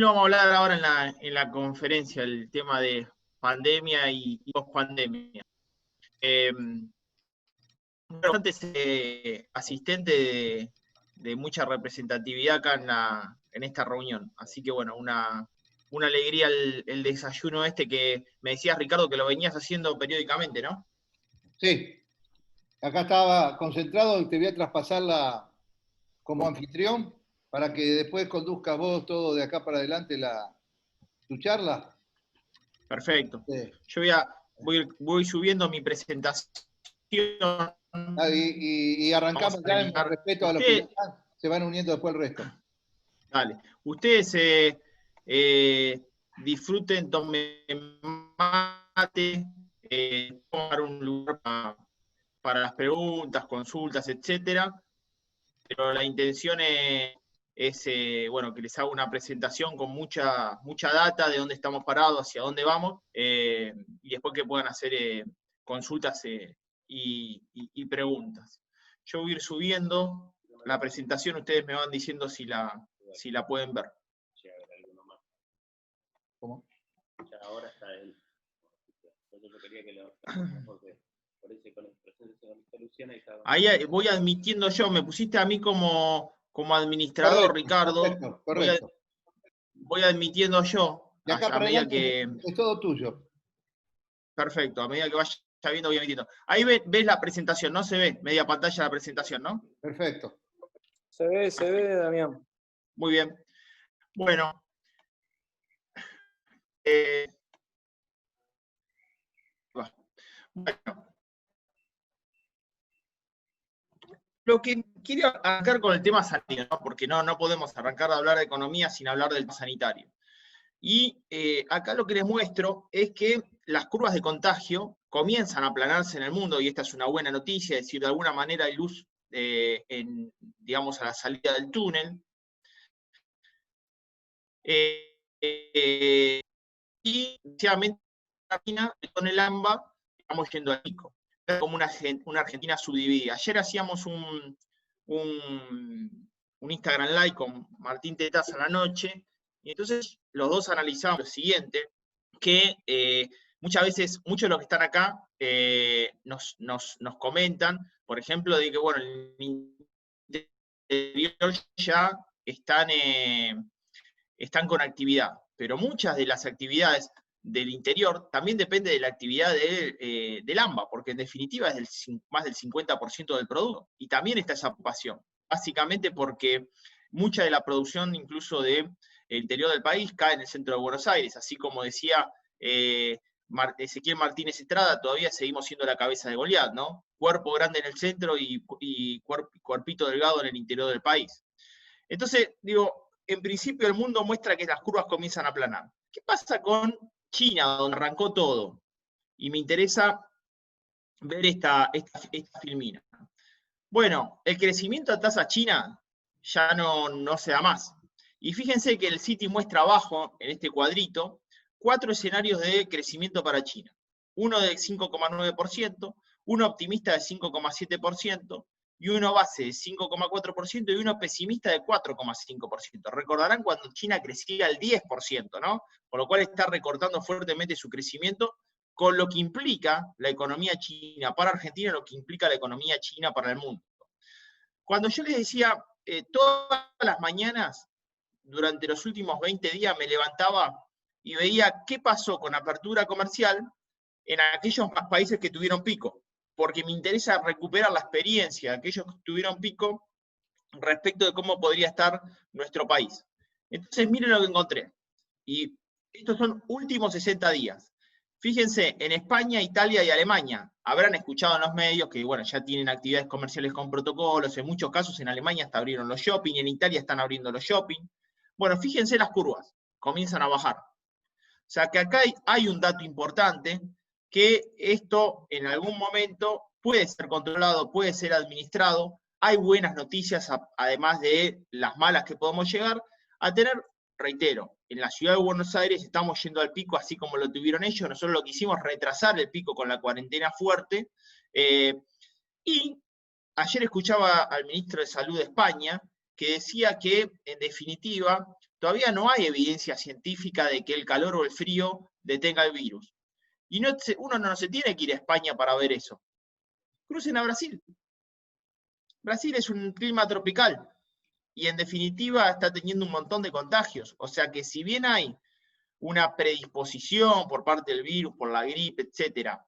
Lo vamos a hablar ahora en la conferencia, el tema de pandemia y pospandemia. Bastante asistente de mucha representatividad acá en esta reunión. Así que bueno, una alegría el desayuno este que me decías, Ricardo, que lo venías haciendo periódicamente, ¿no? Sí, acá estaba concentrado y te voy a traspasar como anfitrión para que después conduzcas vos todo de acá para adelante tu charla. Perfecto. Sí. Yo voy subiendo mi presentación Y vamos arrancamos a ya en terminar. respeto a los que ya Usted, están, se van uniendo después el resto. dale. Ustedes disfruten, tomen mate, tomar un lugar para las preguntas, consultas, etcétera. Pero la intención es que les haga una presentación con mucha data de dónde estamos parados, hacia dónde vamos, y después que puedan hacer consultas y preguntas. Yo voy a ir subiendo la presentación, ustedes me van diciendo si la pueden ver. ¿Cómo? Ya ahora está él. Entonces yo quería que lo porque por eso con el proceso de Luciana y estaba. Ahí voy admitiendo yo, me pusiste a mí como administrador, Correcto, Ricardo. correcto. Voy admitiendo yo, De acá a para medida adelante que. es todo tuyo. Perfecto, a medida que vaya viendo, voy emitiendo. Ahí ves la presentación, ¿no? Se ve, media pantalla la presentación, ¿no? Perfecto. Se ve, Damián. Muy bien. Bueno. Bueno. Lo que quiero arrancar con el tema sanitario, ¿no? Porque no podemos arrancar de hablar de economía sin hablar del sanitario. Y acá lo que les muestro es que las curvas de contagio comienzan a aplanarse en el mundo, y esta es una buena noticia, es decir, de alguna manera hay luz, digamos, a la salida del túnel. Y, sinceramente, con el AMBA estamos yendo al pico. Es como una Argentina subdividida. Ayer hacíamos un Instagram Live con Martín Tetaz a la noche, y entonces los dos analizamos lo siguiente, que muchas veces, muchos de los que están acá nos comentan, por ejemplo, de que, bueno, el interior ya están con actividad, pero muchas de las actividades del interior también depende de la actividad del AMBA, porque en definitiva es más del 50% del producto, y también está esa ocupación, básicamente porque mucha de la producción incluso del interior del país cae en el centro de Buenos Aires, así como decía Ezequiel Martínez Estrada, todavía seguimos siendo la cabeza de Goliat, ¿no? Cuerpo grande en el centro y cuerpito delgado en el interior del país. Entonces, digo, en principio el mundo muestra que las curvas comienzan a aplanar. ¿Qué pasa con China, donde arrancó todo? Y me interesa ver esta filmina. Bueno, el crecimiento a tasa china ya no se da más. Y fíjense que el Citi muestra abajo, en este cuadrito, 4 escenarios de crecimiento para China. Uno de 5,9%, uno optimista de 5,7%, y uno base de 5,4% y uno pesimista de 4,5%. Recordarán cuando China crecía al 10%, ¿no? Por lo cual está recortando fuertemente su crecimiento, con lo que implica la economía china para Argentina, lo que implica la economía china para el mundo. Cuando yo les decía, todas las mañanas, durante los últimos 20 días, me levantaba y veía qué pasó con apertura comercial en aquellos países que tuvieron pico, porque me interesa recuperar la experiencia de aquellos que tuvieron pico respecto de cómo podría estar nuestro país. Entonces, miren lo que encontré. Y estos son últimos 60 días. Fíjense, en España, Italia y Alemania, habrán escuchado en los medios que, bueno, ya tienen actividades comerciales con protocolos, en muchos casos en Alemania hasta abrieron los shopping, en Italia están abriendo los shopping. Bueno, fíjense las curvas, comienzan a bajar. O sea que acá hay un dato importante, que esto en algún momento puede ser controlado, puede ser administrado. Hay buenas noticias, además de las malas que podemos llegar a tener. Reitero, en la ciudad de Buenos Aires estamos yendo al pico así como lo tuvieron ellos. Nosotros lo que hicimos es retrasar el pico con la cuarentena fuerte. Y ayer escuchaba al ministro de Salud de España que decía que, en definitiva, todavía no hay evidencia científica de que el calor o el frío detenga el virus. Y uno no se tiene que ir a España para ver eso. Crucen a Brasil. Brasil es un clima tropical y en definitiva está teniendo un montón de contagios. O sea que si bien hay una predisposición por parte del virus, por la gripe, etcétera,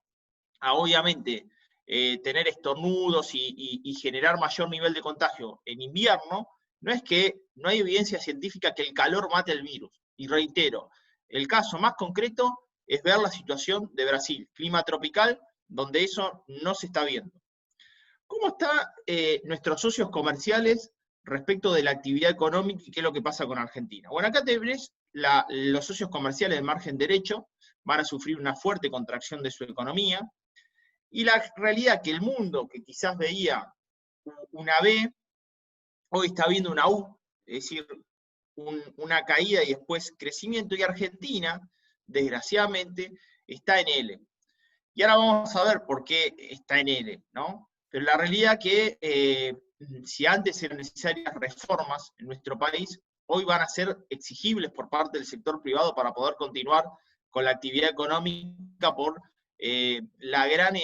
a obviamente tener estornudos y generar mayor nivel de contagio en invierno, no es que no hay evidencia científica que el calor mate el virus. Y reitero, el caso más concreto es ver la situación de Brasil, clima tropical, donde eso no se está viendo. ¿Cómo están nuestros socios comerciales respecto de la actividad económica y qué es lo que pasa con Argentina? Bueno, acá te ves los socios comerciales de margen derecho van a sufrir una fuerte contracción de su economía, y la realidad que el mundo, que quizás veía una B, hoy está viendo una U, es decir, una caída y después crecimiento, y Argentina, desgraciadamente, está en L. Y ahora vamos a ver por qué está en L, ¿no? Pero la realidad que si antes eran necesarias reformas en nuestro país, hoy van a ser exigibles por parte del sector privado para poder continuar con la actividad económica por la gran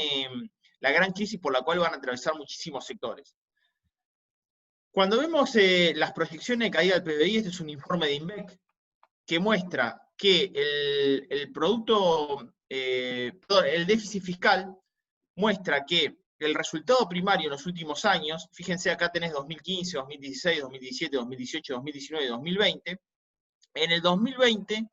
crisis por la cual van a atravesar muchísimos sectores. Cuando vemos las proyecciones de caída del PBI, este es un informe de INVEC que muestra que el déficit fiscal muestra que el resultado primario en los últimos años, fíjense acá tenés 2015, 2016, 2017, 2018, 2019 y 2020, en el 2020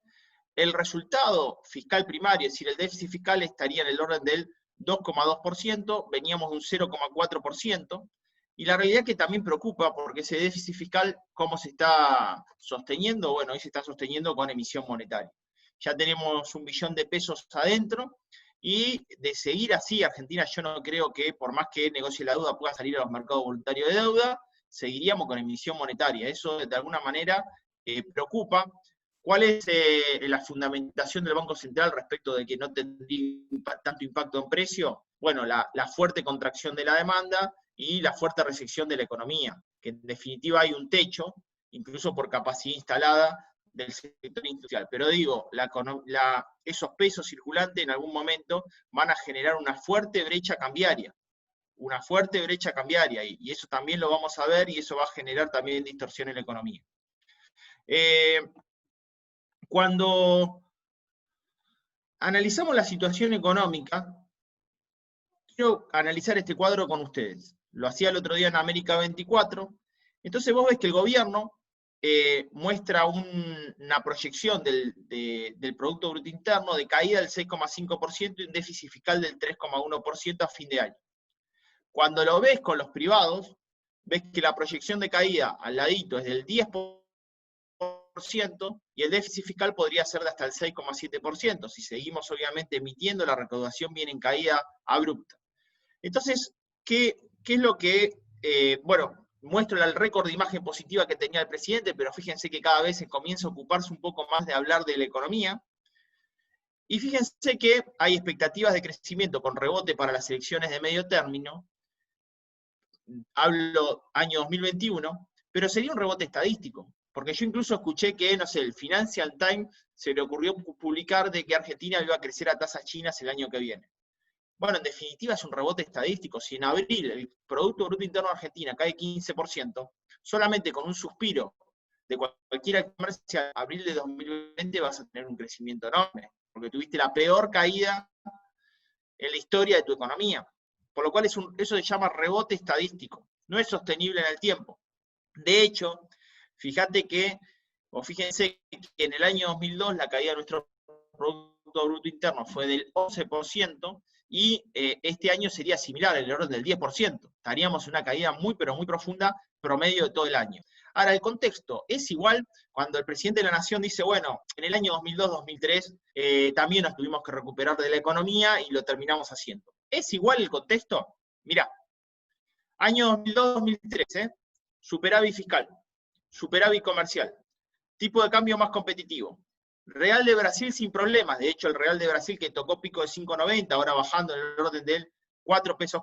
el resultado fiscal primario, es decir, el déficit fiscal estaría en el orden del 2,2%, veníamos de un 0,4%, y la realidad que también preocupa, porque ese déficit fiscal, ¿cómo se está sosteniendo? Bueno, hoy se está sosteniendo con emisión monetaria. Ya tenemos 1 billón de pesos adentro, y de seguir así, Argentina yo no creo que, por más que negocie la deuda, pueda salir a los mercados voluntarios de deuda, seguiríamos con emisión monetaria. Eso de alguna manera preocupa. ¿Cuál es la fundamentación del Banco Central respecto de que no tendría tanto impacto en precio? Bueno, la fuerte contracción de la demanda y la fuerte recesión de la economía, que en definitiva hay un techo, incluso por capacidad instalada del sector industrial. Pero digo, esos pesos circulantes en algún momento van a generar una fuerte brecha cambiaria, y eso también lo vamos a ver, y eso va a generar también distorsión en la economía. Cuando analizamos la situación económica, quiero analizar este cuadro con ustedes. Lo hacía el otro día en América 24. Entonces vos ves que el gobierno muestra una proyección del Producto Bruto Interno de caída del 6,5% y un déficit fiscal del 3,1% a fin de año. Cuando lo ves con los privados, ves que la proyección de caída al ladito es del 10%, y el déficit fiscal podría ser de hasta el 6,7%. Si seguimos obviamente emitiendo, la recaudación viene en caída abrupta. Entonces, ¿qué es lo que, muestro el récord de imagen positiva que tenía el presidente, pero fíjense que cada vez se comienza a ocuparse un poco más de hablar de la economía, y fíjense que hay expectativas de crecimiento con rebote para las elecciones de medio término, hablo año 2021, pero sería un rebote estadístico. Porque yo incluso escuché que, no sé, el Financial Times se le ocurrió publicar de que Argentina iba a crecer a tasas chinas el año que viene. Bueno, en definitiva es un rebote estadístico. Si en abril el Producto Bruto Interno de Argentina cae 15%, solamente con un suspiro de cualquier comercial, abril de 2020 vas a tener un crecimiento enorme, porque tuviste la peor caída en la historia de tu economía. Por lo cual eso se llama rebote estadístico. No es sostenible en el tiempo. De hecho, fíjense que en el año 2002 la caída de nuestro Producto Bruto Interno fue del 11%, y este año sería similar, el orden del 10%. Estaríamos en una caída muy, pero muy profunda, promedio de todo el año. Ahora, el contexto es igual cuando el presidente de la Nación dice, bueno, en el año 2002-2003 también nos tuvimos que recuperar de la economía y lo terminamos haciendo. ¿Es igual el contexto? Mirá, año 2002-2003, superávit fiscal, superávit comercial, tipo de cambio más competitivo, Real de Brasil sin problemas. De hecho, el Real de Brasil, que tocó pico de 5,90, ahora bajando en el orden del 4,90 pesos,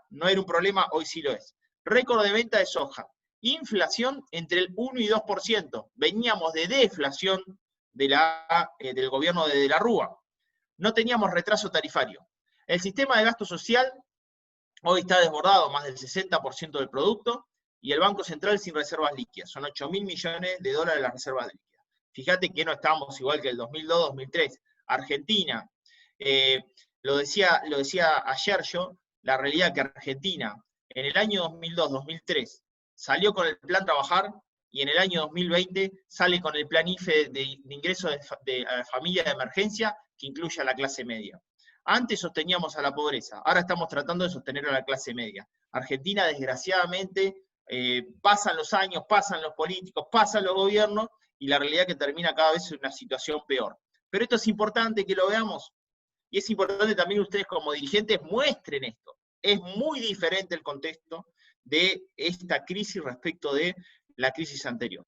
no era un problema, hoy sí lo es. Récord de venta de soja, inflación entre el 1 y 2%. Veníamos de deflación del gobierno de la Rúa. No teníamos retraso tarifario. El sistema de gasto social hoy está desbordado, más del 60% del producto, y el Banco Central sin reservas líquidas. Son 8.000 millones de dólares las reservas líquidas. Fíjate que no estamos igual que el 2002-2003. Argentina, lo decía ayer yo, la realidad que Argentina en el año 2002-2003 salió con el plan Trabajar y en el año 2020 sale con el plan IFE de ingresos de familia de emergencia que incluye a la clase media. Antes sosteníamos a la pobreza, ahora estamos tratando de sostener a la clase media. Argentina, desgraciadamente, pasan los años, pasan los políticos, pasan los gobiernos, y la realidad es que termina cada vez en una situación peor. Pero esto es importante que lo veamos, y es importante también ustedes como dirigentes muestren esto. Es muy diferente el contexto de esta crisis respecto de la crisis anterior.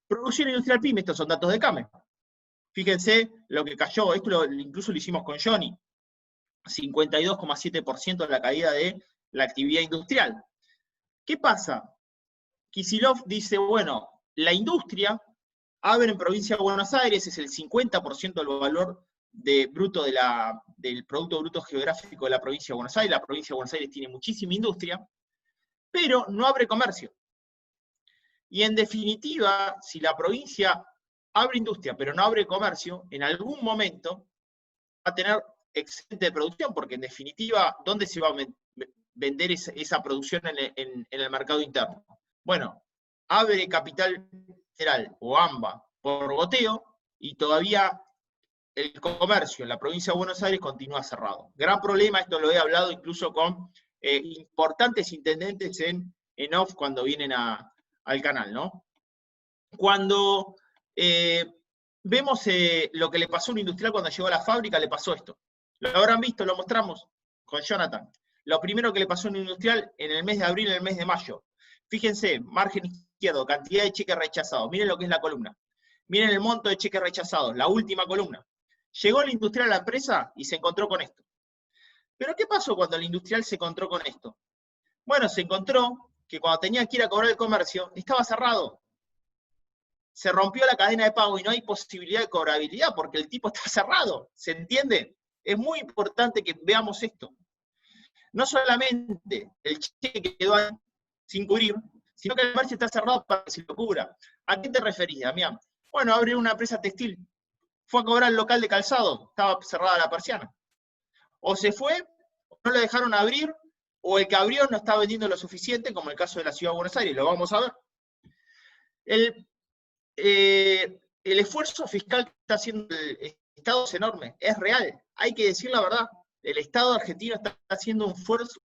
Producción industrial PYME, estos son datos de CAME. Fíjense lo que cayó, esto incluso lo hicimos con Johnny. 52,7% de la caída de la actividad industrial. ¿Qué pasa? Kicillof dice, bueno, la industria abre en provincia de Buenos Aires, es el 50% del valor bruto del Producto Bruto Geográfico de la provincia de Buenos Aires. La provincia de Buenos Aires tiene muchísima industria, pero no abre comercio. Y en definitiva, si la provincia abre industria, pero no abre comercio, en algún momento va a tener excedente de producción, porque en definitiva, ¿dónde se va a vender esa producción en el mercado interno? Bueno, abre Capital Federal o AMBA por goteo y todavía el comercio en la provincia de Buenos Aires continúa cerrado. Gran problema, esto lo he hablado incluso con importantes intendentes en off cuando vienen al canal, ¿no? Cuando vemos lo que le pasó a un industrial cuando llegó a la fábrica, le pasó esto. Lo habrán visto, lo mostramos con Jonathan. Lo primero que le pasó a un industrial en el mes de abril, en el mes de mayo. Fíjense, margen izquierdo, cantidad de cheques rechazados. Miren lo que es la columna. Miren el monto de cheques rechazados, la última columna. Llegó el industrial a la empresa y se encontró con esto. ¿Pero qué pasó cuando el industrial se encontró con esto? Bueno, se encontró que cuando tenía que ir a cobrar el comercio, estaba cerrado. Se rompió la cadena de pago y no hay posibilidad de cobrabilidad porque el tipo está cerrado. ¿Se entiende? Es muy importante que veamos esto. No solamente el cheque quedó ahí sin cubrir, sino que el comercio está cerrado para que se lo cubra. ¿A qué te referís, Damián? Bueno, abrió una empresa textil. Fue a cobrar el local de calzado, estaba cerrada la persiana. O se fue, o no lo dejaron abrir, o el que abrió no está vendiendo lo suficiente, como el caso de la Ciudad de Buenos Aires, lo vamos a ver. El esfuerzo fiscal que está haciendo el Estado es enorme, es real, hay que decir la verdad. El Estado argentino está haciendo un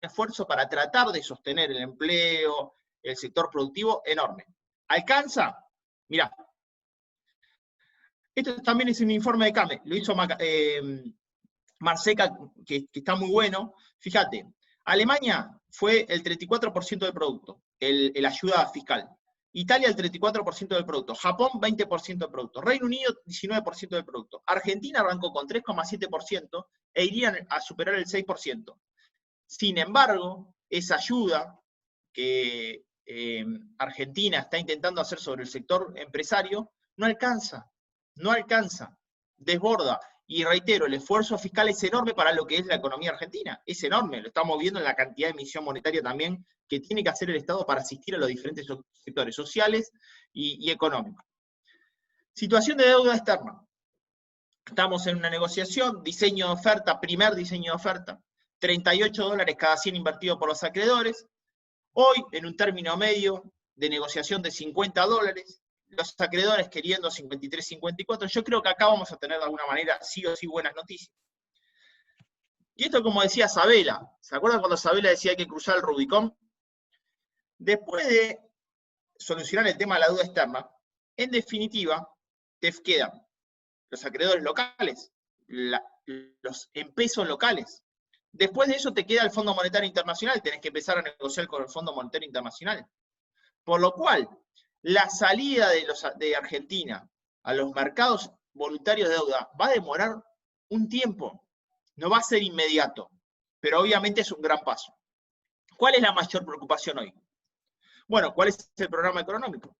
esfuerzo para tratar de sostener el empleo, el sector productivo enorme. ¿Alcanza? Mirá. Esto también es un informe de CAME, lo hizo Marseca, que está muy bueno. Fíjate, Alemania fue el 34% del producto, el ayuda fiscal. Italia el 34% del producto, Japón 20% del producto, Reino Unido 19% del producto. Argentina arrancó con 3,7% e irían a superar el 6%. Sin embargo, esa ayuda que Argentina está intentando hacer sobre el sector empresario no alcanza, desborda. Y reitero, el esfuerzo fiscal es enorme para lo que es la economía argentina, es enorme, lo estamos viendo en la cantidad de emisión monetaria también que tiene que hacer el Estado para asistir a los diferentes sectores sociales y económicos. Situación de deuda externa. Estamos en una negociación, diseño de oferta, primer diseño de oferta, $38 cada 100 invertido por los acreedores. Hoy, en un término medio de negociación de $50, los acreedores queriendo 53, 54, yo creo que acá vamos a tener de alguna manera sí o sí buenas noticias. Y esto como decía Sabela, ¿se acuerdan cuando Sabela decía hay que cruzar el Rubicón? Después de solucionar el tema de la deuda externa, en definitiva, te quedan los acreedores locales, los en pesos locales. Después de eso te queda el Fondo Monetario Internacional, tenés que empezar a negociar con el Fondo Monetario Internacional. Por lo cual, la salida de Argentina a los mercados voluntarios de deuda va a demorar un tiempo, no va a ser inmediato, pero obviamente es un gran paso. ¿Cuál es la mayor preocupación hoy? Bueno, ¿cuál es el programa económico?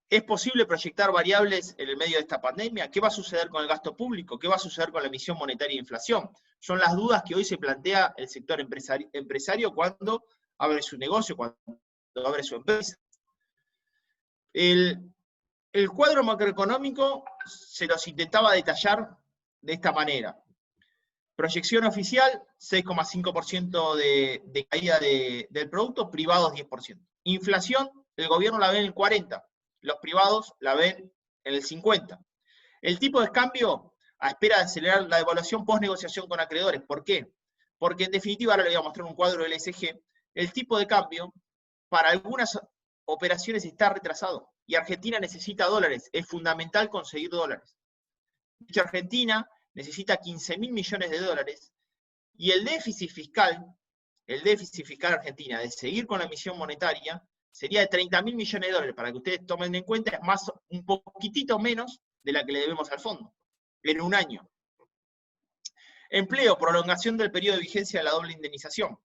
¿Es posible proyectar variables en el medio de esta pandemia? ¿Qué va a suceder con el gasto público? ¿Qué va a suceder con la emisión monetaria e inflación? Son las dudas que hoy se plantea el sector empresario cuando abre su negocio, cuando abre su empresa. El cuadro macroeconómico se los intentaba detallar de esta manera. Proyección oficial, 6,5% de caída del producto, privados 10%. Inflación, el gobierno la ve en el 40%, los privados la ven en el 50%. El tipo de cambio a espera de acelerar la devaluación post negociación con acreedores. ¿Por qué? Porque en definitiva, ahora le voy a mostrar un cuadro del ESG, el tipo de cambio para algunas operaciones está retrasado y Argentina necesita dólares, es fundamental conseguir dólares. De hecho, Argentina necesita 15.000 millones de dólares y el déficit fiscal Argentina de seguir con la emisión monetaria sería de 30.000 millones de dólares, para que ustedes tomen en cuenta, es más, un poquitito menos de la que le debemos al fondo, en un año. Empleo, prolongación del periodo de vigencia de la doble indemnización.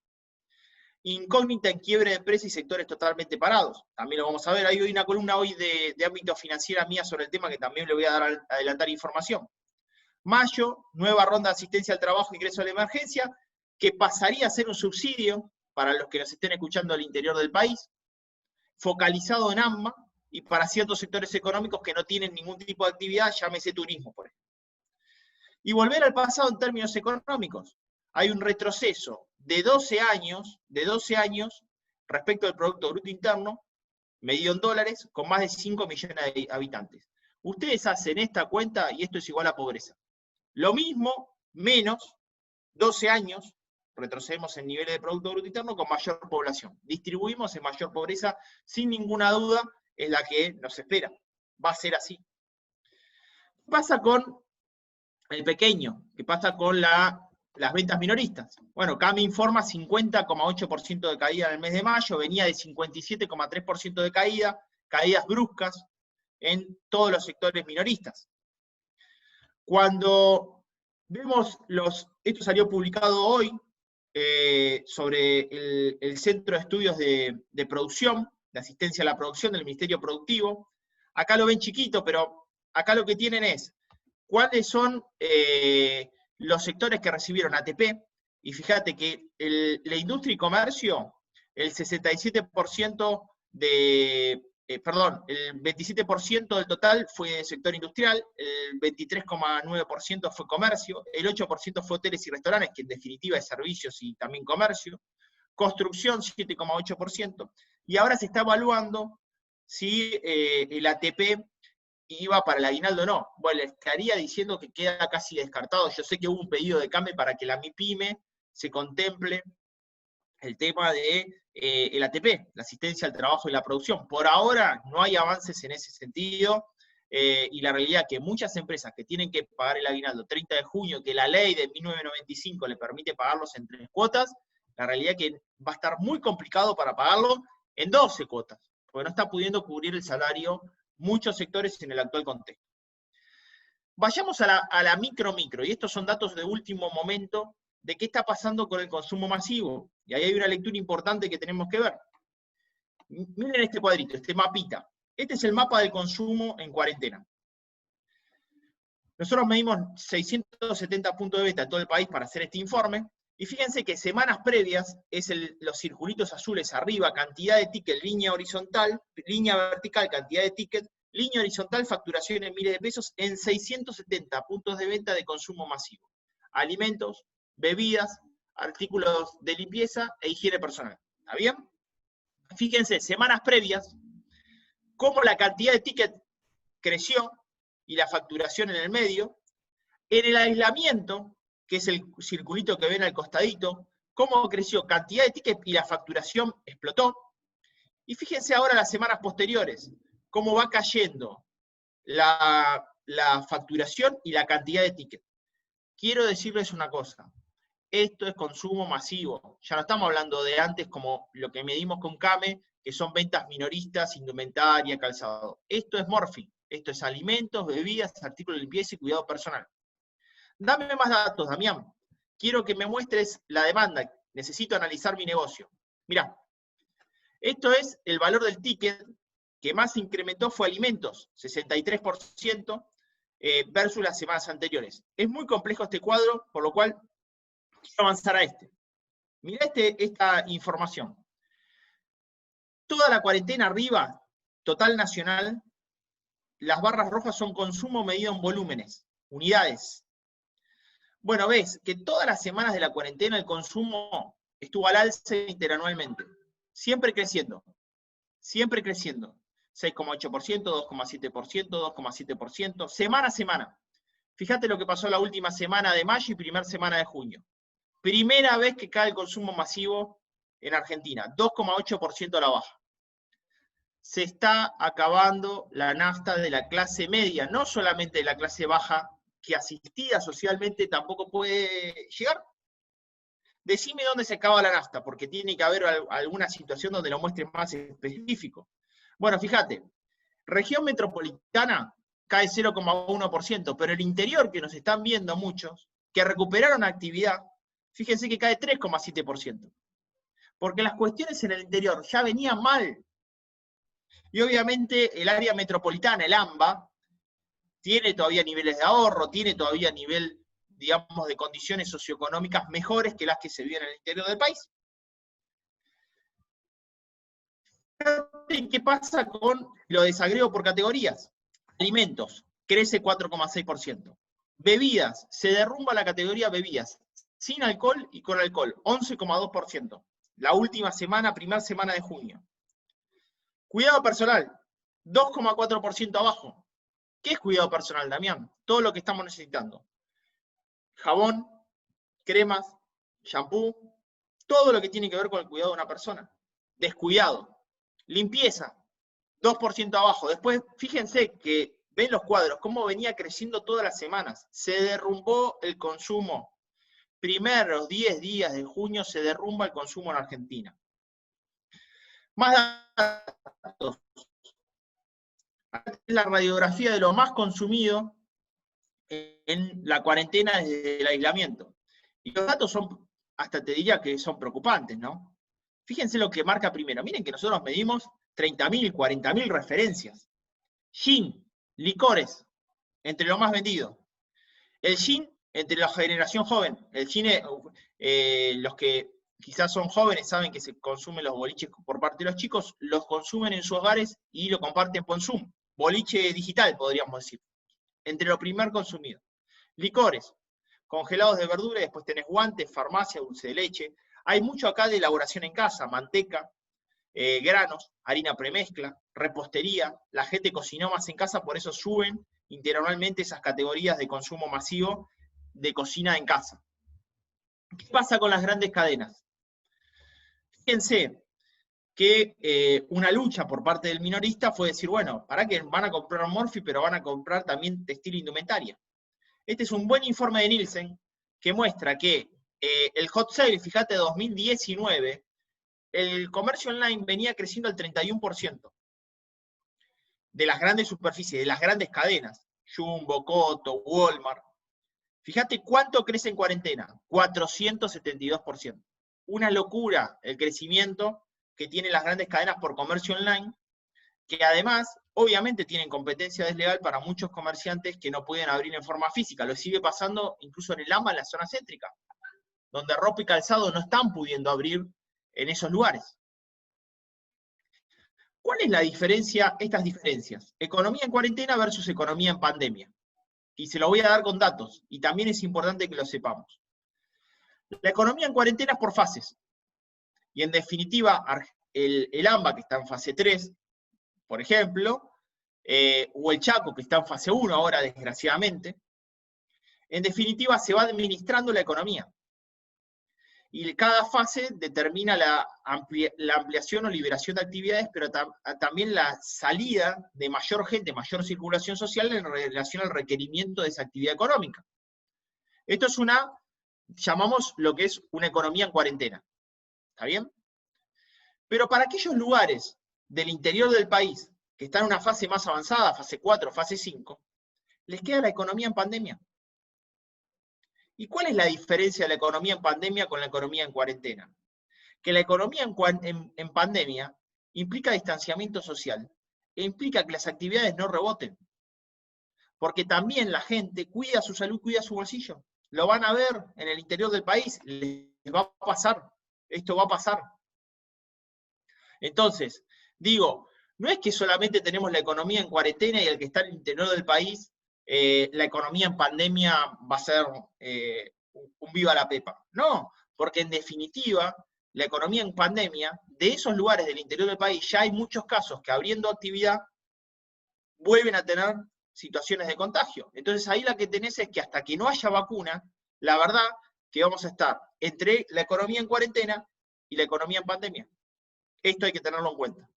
Incógnita en quiebre de empresas y sectores totalmente parados. También lo vamos a ver. Hay hoy una columna hoy de ámbito financiera mía sobre el tema que también le voy a adelantar información. Mayo, nueva ronda de asistencia al trabajo, ingreso a la emergencia, que pasaría a ser un subsidio para los que nos estén escuchando al interior del país, focalizado en AMBA y para ciertos sectores económicos que no tienen ningún tipo de actividad, llámese turismo, por ejemplo. Y volver al pasado en términos económicos. Hay un retroceso de 12 años respecto al Producto Bruto Interno, medido en dólares, con más de 5 millones de habitantes. Ustedes hacen esta cuenta y esto es igual a pobreza. Lo mismo, menos, 12 años, retrocedemos en niveles de Producto Bruto Interno con mayor población. Distribuimos en mayor pobreza, sin ninguna duda, es la que nos espera. Va a ser así. ¿Qué pasa con el pequeño? ¿Qué pasa con las ventas minoristas? Bueno, CAME informa 50,8% de caída en el mes de mayo, venía de 57,3% de caída, caídas bruscas en todos los sectores minoristas. Cuando vemos esto salió publicado hoy sobre el Centro de Estudios de Producción, de Asistencia a la Producción del Ministerio Productivo. Acá lo ven chiquito, pero acá lo que tienen es cuáles son los sectores que recibieron ATP, y fíjate que la industria y comercio, el 67% el 27% del total fue sector industrial, el 23,9% fue comercio, el 8% fue hoteles y restaurantes, que en definitiva es servicios y también comercio, construcción 7,8%, y ahora se está evaluando si el ATP iba para el aguinaldo o no. Bueno, le estaría diciendo que queda casi descartado. Yo sé que hubo un pedido de CAME para que la MIPYME se contemple el tema de el ATP, la asistencia al trabajo y la producción. Por ahora no hay avances en ese sentido, y la realidad es que muchas empresas que tienen que pagar el aguinaldo 30 de junio, que la ley de 1995 le permite pagarlos en 3 cuotas, la realidad es que va a estar muy complicado para pagarlo en 12 cuotas, porque no está pudiendo cubrir el salario muchos sectores en el actual contexto. Vayamos a la micro, y estos son datos de último momento de qué está pasando con el consumo masivo. Y ahí hay una lectura importante que tenemos que ver. Miren este cuadrito, este mapita. Este es el mapa del consumo en cuarentena. Nosotros medimos 670 puntos de venta en todo el país para hacer este informe, y fíjense que semanas previas es los circulitos azules arriba, cantidad de ticket, línea horizontal, línea vertical, cantidad de ticket, línea horizontal, facturación en miles de pesos, en 670 puntos de venta de consumo masivo. Alimentos, bebidas, artículos de limpieza e higiene personal. ¿Está bien? Fíjense, semanas previas, cómo la cantidad de ticket creció y la facturación en el medio. En el aislamiento, que es el circulito que ven al costadito, cómo creció cantidad de ticket y la facturación explotó. Y fíjense ahora las semanas posteriores, cómo va cayendo la facturación y la cantidad de ticket. Quiero decirles una cosa, esto es consumo masivo. Ya no estamos hablando de antes como lo que medimos con CAME, que son ventas minoristas, indumentaria, calzado. Esto es morphing, esto es alimentos, bebidas, artículos de limpieza y cuidado personal. Dame más datos, Damián. Quiero que me muestres la demanda. Necesito analizar mi negocio. Mirá, Esto es el valor del ticket que más se incrementó fue alimentos, 63%, versus las semanas anteriores. Es muy complejo este cuadro, por lo cual quiero avanzar a este. Mirá esta información. Toda la cuarentena arriba, total nacional, las barras rojas son consumo medido en volúmenes, unidades. Bueno, ves que todas las semanas de la cuarentena el consumo estuvo al alza interanualmente, siempre creciendo, 6,8%, 2,7%, 2,7%, semana a semana. Fíjate lo que pasó la última semana de mayo y primera semana de junio. Primera vez que cae el consumo masivo en Argentina, 2,8% a la baja. Se está acabando la nafta de la clase media, no solamente de la clase baja, que asistida socialmente tampoco puede llegar. Decime dónde se acaba la nafta, porque tiene que haber alguna situación donde lo muestre más específico. Bueno, fíjate, región metropolitana cae 0,1%, pero el interior, que nos están viendo muchos, que recuperaron actividad, fíjense que cae 3,7%. Porque las cuestiones en el interior ya venían mal. Y obviamente el área metropolitana, el AMBA, tiene todavía niveles de ahorro, tiene todavía nivel, digamos, de condiciones socioeconómicas mejores que las que se viven en el interior del país. ¿Qué pasa con lo desagrego por categorías? Alimentos, crece 4,6%. Bebidas, se derrumba la categoría bebidas, sin alcohol y con alcohol, 11,2%. La última semana, primera semana de junio. Cuidado personal, 2,4% abajo. ¿Qué es cuidado personal, Damián? Todo lo que estamos necesitando. Jabón, cremas, shampoo, todo lo que tiene que ver con el cuidado de una persona. Descuidado. Limpieza, 2% abajo. Después, fíjense que ven los cuadros, cómo venía creciendo todas las semanas. Se derrumbó el consumo. Primeros 10 días de junio se derrumba el consumo en Argentina. Más datos. La radiografía de lo más consumido en la cuarentena desde el aislamiento. Y los datos son, hasta te diría que son preocupantes, ¿no? Fíjense lo que marca primero. Miren que nosotros medimos 30.000, 40.000 referencias. Gin, licores, entre lo más vendido. El gin, entre la generación joven. El gin, los que quizás son jóvenes saben que se consumen los boliches por parte de los chicos, los consumen en sus hogares y lo comparten por Zoom. Boliche digital, podríamos decir. Entre lo primer consumido. Licores, congelados de verdura, después tenés guantes, farmacia, dulce de leche. Hay mucho acá de elaboración en casa, manteca, granos, harina premezcla, repostería. La gente cocinó más en casa, por eso suben interanualmente esas categorías de consumo masivo de cocina en casa. ¿Qué pasa con las grandes cadenas? Fíjense que una lucha por parte del minorista fue decir, bueno, ¿para qué van a comprar Morphy, pero van a comprar también textil e indumentaria? Este es un buen informe de Nielsen que muestra que el hot sale, fíjate, 2019, el comercio online venía creciendo al 31%. De las grandes superficies, de las grandes cadenas, Jumbo, Cotto, Walmart. Fíjate cuánto crece en cuarentena, 472%. Una locura el crecimiento que tienen las grandes cadenas por comercio online, que además, obviamente, tienen competencia desleal para muchos comerciantes que no pueden abrir en forma física. Lo sigue pasando incluso en el AMBA, en la zona céntrica, donde ropa y calzado no están pudiendo abrir en esos lugares. ¿Cuál es la diferencia, estas diferencias? Economía en cuarentena versus economía en pandemia. Y se lo voy a dar con datos, y también es importante que lo sepamos. La economía en cuarentena es por fases. Y en definitiva, el AMBA, que está en fase 3, por ejemplo, o el Chaco, que está en fase 1 ahora, desgraciadamente, en definitiva se va administrando la economía. Y cada fase determina la ampliación o liberación de actividades, pero también la salida de mayor gente, mayor circulación social en relación al requerimiento de esa actividad económica. Esto es llamamos lo que es una economía en cuarentena. ¿Está bien? Pero para aquellos lugares del interior del país que están en una fase más avanzada, fase 4, fase 5, les queda la economía en pandemia. ¿Y cuál es la diferencia de la economía en pandemia con la economía en cuarentena? Que la economía en pandemia implica distanciamiento social e implica que las actividades no reboten. Porque también la gente cuida su salud, cuida su bolsillo. Lo van a ver en el interior del país, les va a pasar, esto va a pasar. Entonces, digo, no es que solamente tenemos la economía en cuarentena y el que está en el interior del país, la economía en pandemia va a ser un viva la pepa. No, porque en definitiva, la economía en pandemia, de esos lugares del interior del país, ya hay muchos casos que abriendo actividad vuelven a tener situaciones de contagio. Entonces ahí la que tenés es que hasta que no haya vacuna, la verdad que vamos a estar entre la economía en cuarentena y la economía en pandemia. Esto hay que tenerlo en cuenta.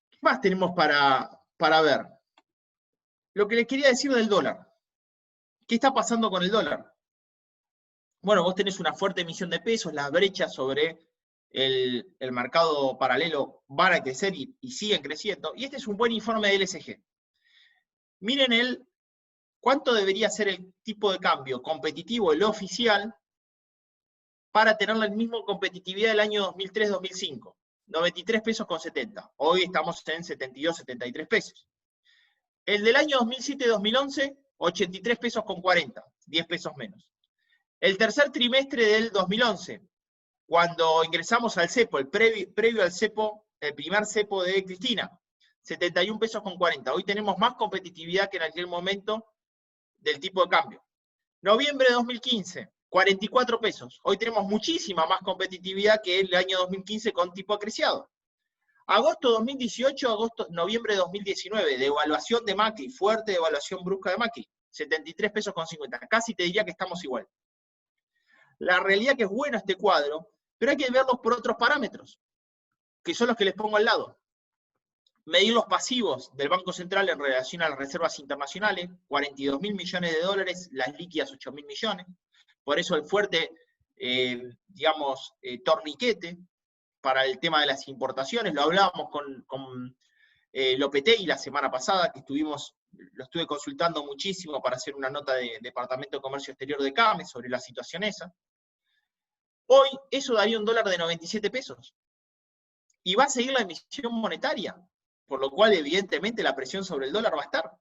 ¿Qué más tenemos para ver? Lo que les quería decir del dólar. ¿Qué está pasando con el dólar? Bueno, vos tenés una fuerte emisión de pesos, las brechas sobre el mercado paralelo van a crecer y siguen creciendo. Y este es un buen informe del LSG. Miren cuánto debería ser el tipo de cambio competitivo, el oficial, para tener la misma competitividad del año 2003-2005. 93 pesos con 70. Hoy estamos en 72, 73 pesos. El del año 2007-2011, 83 pesos con 40, 10 pesos menos. El tercer trimestre del 2011, cuando ingresamos al cepo, previo al cepo, el primer cepo de Cristina, 71 pesos con 40. Hoy tenemos más competitividad que en aquel momento del tipo de cambio. Noviembre de 2015, 44 pesos. Hoy tenemos muchísima más competitividad que el año 2015 con tipo apreciado. Agosto 2018, noviembre de 2019, devaluación de Macri, fuerte devaluación brusca de Macri, 73 pesos con 50. Casi te diría que estamos igual. La realidad que es bueno este cuadro, pero hay que verlos por otros parámetros, que son los que les pongo al lado. Medir los pasivos del Banco Central en relación a las reservas internacionales, 42.000 millones de dólares, las líquidas 8.000 millones. Por eso el fuerte, torniquete para el tema de las importaciones. Lo hablábamos con Lopetegui la semana pasada, que lo estuve consultando muchísimo para hacer una nota de Departamento de Comercio Exterior de CAME sobre la situación esa. Hoy eso daría un dólar de 97 pesos. Y va a seguir la emisión monetaria, por lo cual evidentemente la presión sobre el dólar va a estar.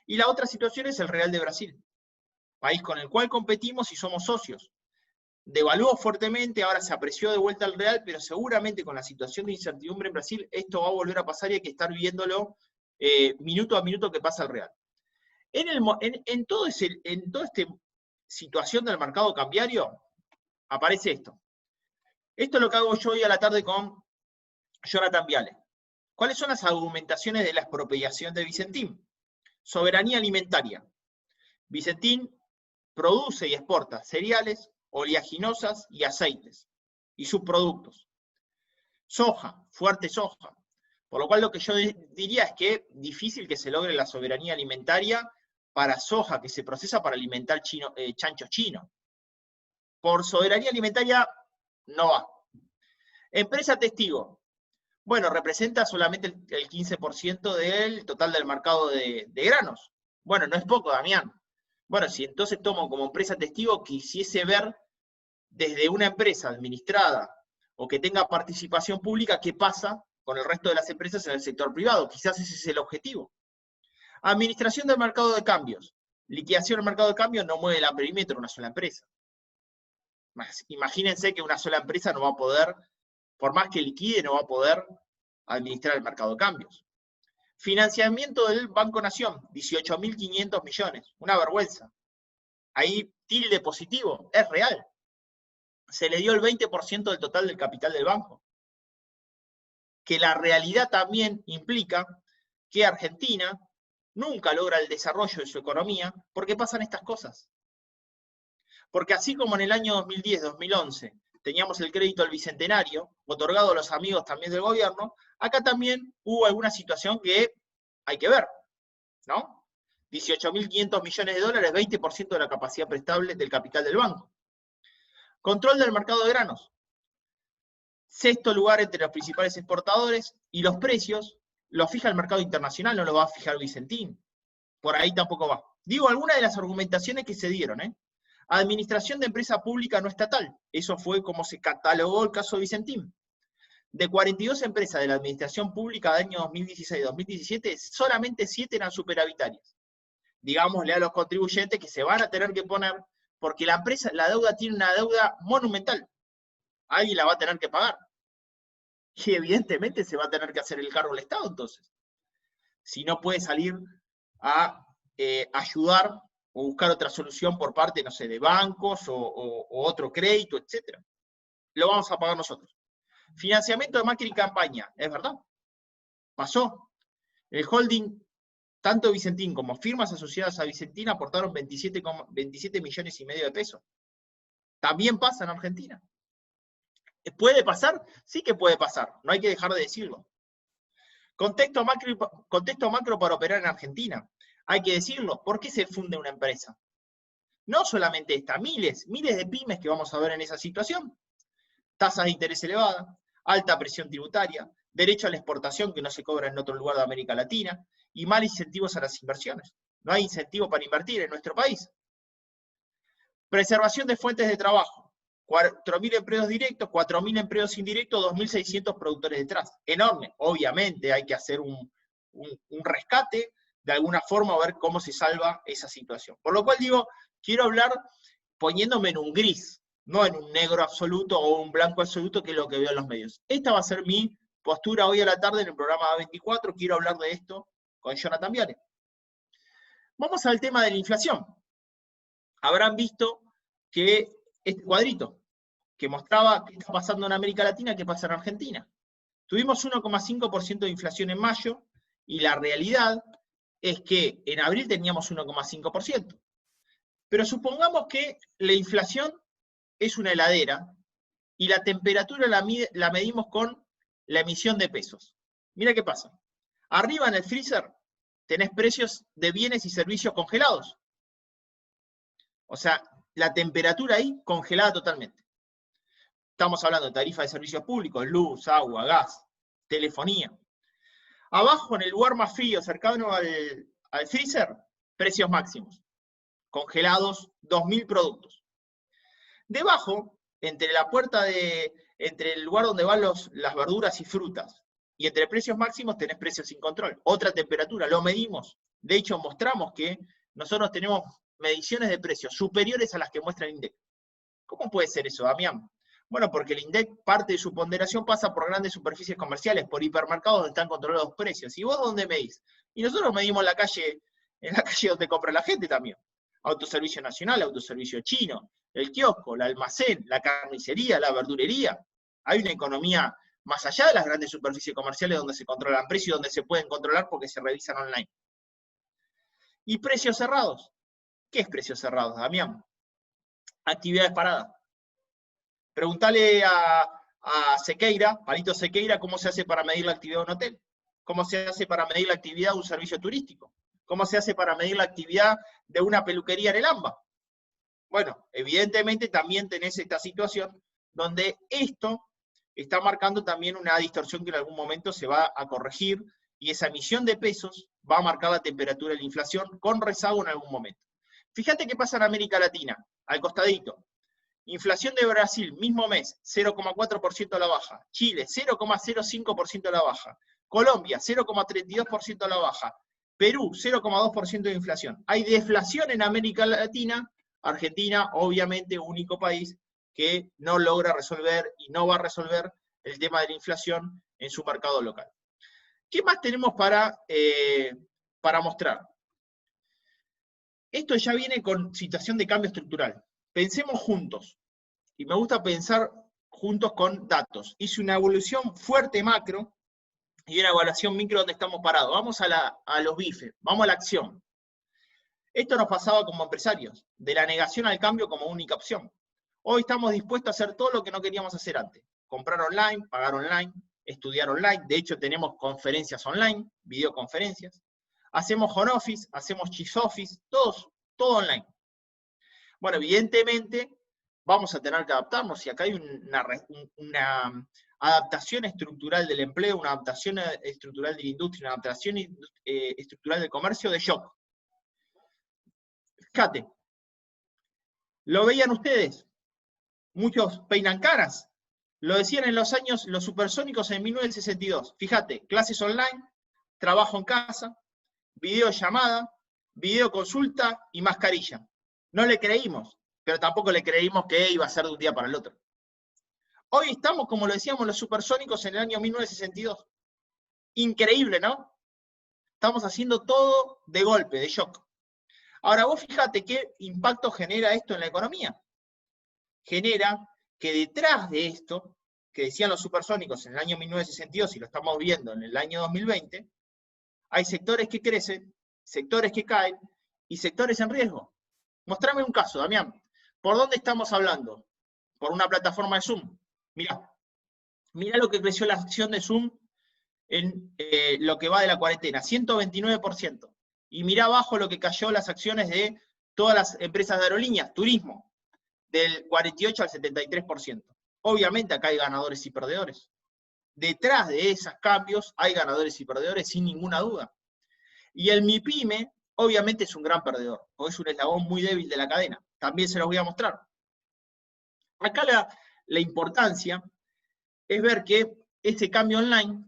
Y la otra situación es el Real de Brasil, país con el cual competimos y somos socios. Devaluó fuertemente, ahora se apreció de vuelta al real, pero seguramente con la situación de incertidumbre en Brasil, esto va a volver a pasar y hay que estar viéndolo minuto a minuto que pasa el real. En toda esta situación del mercado cambiario, aparece esto. Esto es lo que hago yo hoy a la tarde con Jonathan Viale. ¿Cuáles son las argumentaciones de la expropiación de Vicentín? Soberanía alimentaria. Vicentín produce y exporta cereales, oleaginosas y aceites, y subproductos. Soja, fuerte soja. Por lo cual lo que yo diría es que es difícil que se logre la soberanía alimentaria para soja que se procesa para alimentar chanchos chinos. Por soberanía alimentaria no va. Empresa testigo. Bueno, representa solamente el 15% del total del mercado de granos. Bueno, no es poco, Damián. Bueno, si entonces tomo como empresa testigo, quisiese ver desde una empresa administrada o que tenga participación pública, qué pasa con el resto de las empresas en el sector privado. Quizás ese es el objetivo. Administración del mercado de cambios. Liquidación del mercado de cambios no mueve el amperímetro una sola empresa. Imagínense que una sola empresa no va a poder, por más que liquide, no va a poder administrar el mercado de cambios. Financiamiento del Banco Nación, 18.500 millones. Una vergüenza. Ahí tilde positivo, es real. Se le dio el 20% del total del capital del banco. Que la realidad también implica que Argentina nunca logra el desarrollo de su economía porque pasan estas cosas. Porque así como en el año 2010-2011 teníamos el crédito al Bicentenario, otorgado a los amigos también del gobierno, acá también hubo alguna situación que hay que ver, ¿no? 18.500 millones de dólares, 20% de la capacidad prestable del capital del banco. Control del mercado de granos. Sexto lugar entre los principales exportadores, y los precios los fija el mercado internacional, no lo va a fijar Vicentín. Por ahí tampoco va. Digo algunas de las argumentaciones que se dieron, Administración de empresa pública no estatal. Eso fue como se catalogó el caso de Vicentín. De 42 empresas de la administración pública del año 2016-2017, solamente 7 eran superavitarias. Digámosle a los contribuyentes que se van a tener que poner, porque la empresa, la deuda tiene una deuda monumental. Alguien la va a tener que pagar. Y evidentemente se va a tener que hacer el cargo el Estado, entonces. Si no puede salir a ayudar o buscar otra solución por parte, no sé, de bancos o otro crédito, etc. Lo vamos a pagar nosotros. Financiamiento de Macri campaña, es verdad. Pasó. El holding, tanto Vicentín como firmas asociadas a Vicentín aportaron 27 millones y medio de pesos. También pasa en Argentina. ¿Puede pasar? Sí que puede pasar, no hay que dejar de decirlo. Contexto macro para operar en Argentina. Hay que decirlo, ¿por qué se funde una empresa? No solamente esta, miles de pymes que vamos a ver en esa situación. Tasas de interés elevadas, alta presión tributaria, derecho a la exportación que no se cobra en otro lugar de América Latina, y mal incentivos a las inversiones. No hay incentivo para invertir en nuestro país. Preservación de fuentes de trabajo. 4.000 empleos directos, 4.000 empleos indirectos, 2.600 productores detrás. Enorme. Obviamente hay que hacer un rescate, de alguna forma, a ver cómo se salva esa situación. Por lo cual digo, quiero hablar poniéndome en un gris, no en un negro absoluto o un blanco absoluto, que es lo que veo en los medios. Esta va a ser mi postura hoy a la tarde en el programa A24. Quiero hablar de esto con Jonathan Viale. Vamos al tema de la inflación. Habrán visto que este cuadrito que mostraba qué está pasando en América Latina, qué pasa en Argentina. Tuvimos 1,5% de inflación en mayo, y la realidad es que en abril teníamos 1,5%. Pero supongamos que la inflación es una heladera, y la temperatura la medimos con la emisión de pesos. Mira qué pasa. Arriba en el freezer tenés precios de bienes y servicios congelados. O sea, la temperatura ahí congelada totalmente. Estamos hablando de tarifa de servicios públicos, luz, agua, gas, telefonía. Abajo, en el lugar más frío, cercano al freezer, precios máximos. Congelados, 2.000 productos. Debajo, entre el lugar donde van las verduras y frutas, y entre precios máximos tenés precios sin control. Otra temperatura, lo medimos. De hecho, mostramos que nosotros tenemos mediciones de precios superiores a las que muestra el INDEC. ¿Cómo puede ser eso, Damián? Bueno, porque el INDEC, parte de su ponderación pasa por grandes superficies comerciales, por hipermercados donde están controlados los precios. ¿Y vos dónde medís? Y nosotros medimos en la calle donde compra la gente también. Autoservicio nacional, autoservicio chino, el kiosco, el almacén, la carnicería, la verdurería. Hay una economía más allá de las grandes superficies comerciales donde se controlan precios y donde se pueden controlar porque se revisan online. ¿Y precios cerrados? ¿Qué es precios cerrados, Damián? Actividades paradas. Preguntale a Sequeira, Palito Sequeira, cómo se hace para medir la actividad de un hotel. ¿Cómo se hace para medir la actividad de un servicio turístico? ¿Cómo se hace para medir la actividad de una peluquería en el AMBA? Bueno, evidentemente también tenés esta situación donde esto está marcando también una distorsión que en algún momento se va a corregir, y esa emisión de pesos va a marcar la temperatura de la inflación con rezago en algún momento. Fíjate qué pasa en América Latina, al costadito. Inflación de Brasil, mismo mes, 0,4% a la baja. Chile, 0,05% a la baja. Colombia, 0,32% a la baja. Perú, 0,2% de inflación. Hay deflación en América Latina. Argentina, obviamente, único país que no logra resolver y no va a resolver el tema de la inflación en su mercado local. ¿Qué más tenemos para mostrar? Esto ya viene con situación de cambio estructural. Pensemos juntos, y me gusta pensar juntos con datos. Hice una evolución fuerte macro y una evaluación micro donde estamos parados. Vamos a los bifes, vamos a la acción. Esto nos pasaba como empresarios, de la negación al cambio como única opción. Hoy estamos dispuestos a hacer todo lo que no queríamos hacer antes. Comprar online, pagar online, estudiar online. De hecho, tenemos conferencias online, videoconferencias. Hacemos home office, hacemos chief office, todo online. Bueno, evidentemente vamos a tener que adaptarnos, y acá hay una adaptación estructural del empleo, una adaptación estructural de la industria, una adaptación estructural del comercio de shock. Fíjate, ¿lo veían ustedes? Muchos peinan caras. Lo decían en los años, los supersónicos en 1962. Fíjate, clases online, trabajo en casa, videollamada, videoconsulta y mascarilla. No le creímos, pero tampoco le creímos que iba a ser de un día para el otro. Hoy estamos, como lo decíamos, los supersónicos en el año 1962. Increíble, ¿no? Estamos haciendo todo de golpe, de shock. Ahora vos fíjate qué impacto genera esto en la economía. Genera que detrás de esto, que decían los supersónicos en el año 1962 y lo estamos viendo en el año 2020, hay sectores que crecen, sectores que caen y sectores en riesgo. Mostrame un caso, Damián. ¿Por dónde estamos hablando? Por una plataforma de Zoom. Mirá lo que creció la acción de Zoom en lo que va de la cuarentena, 129%. Y mirá abajo lo que cayó las acciones de todas las empresas de aerolíneas, turismo, del 48 al 73%. Obviamente acá hay ganadores y perdedores. Detrás de esos cambios hay ganadores y perdedores sin ninguna duda. Y el MIPYME, obviamente, es un gran perdedor, o es un eslabón muy débil de la cadena. También se los voy a mostrar. Acá la importancia es ver que este cambio online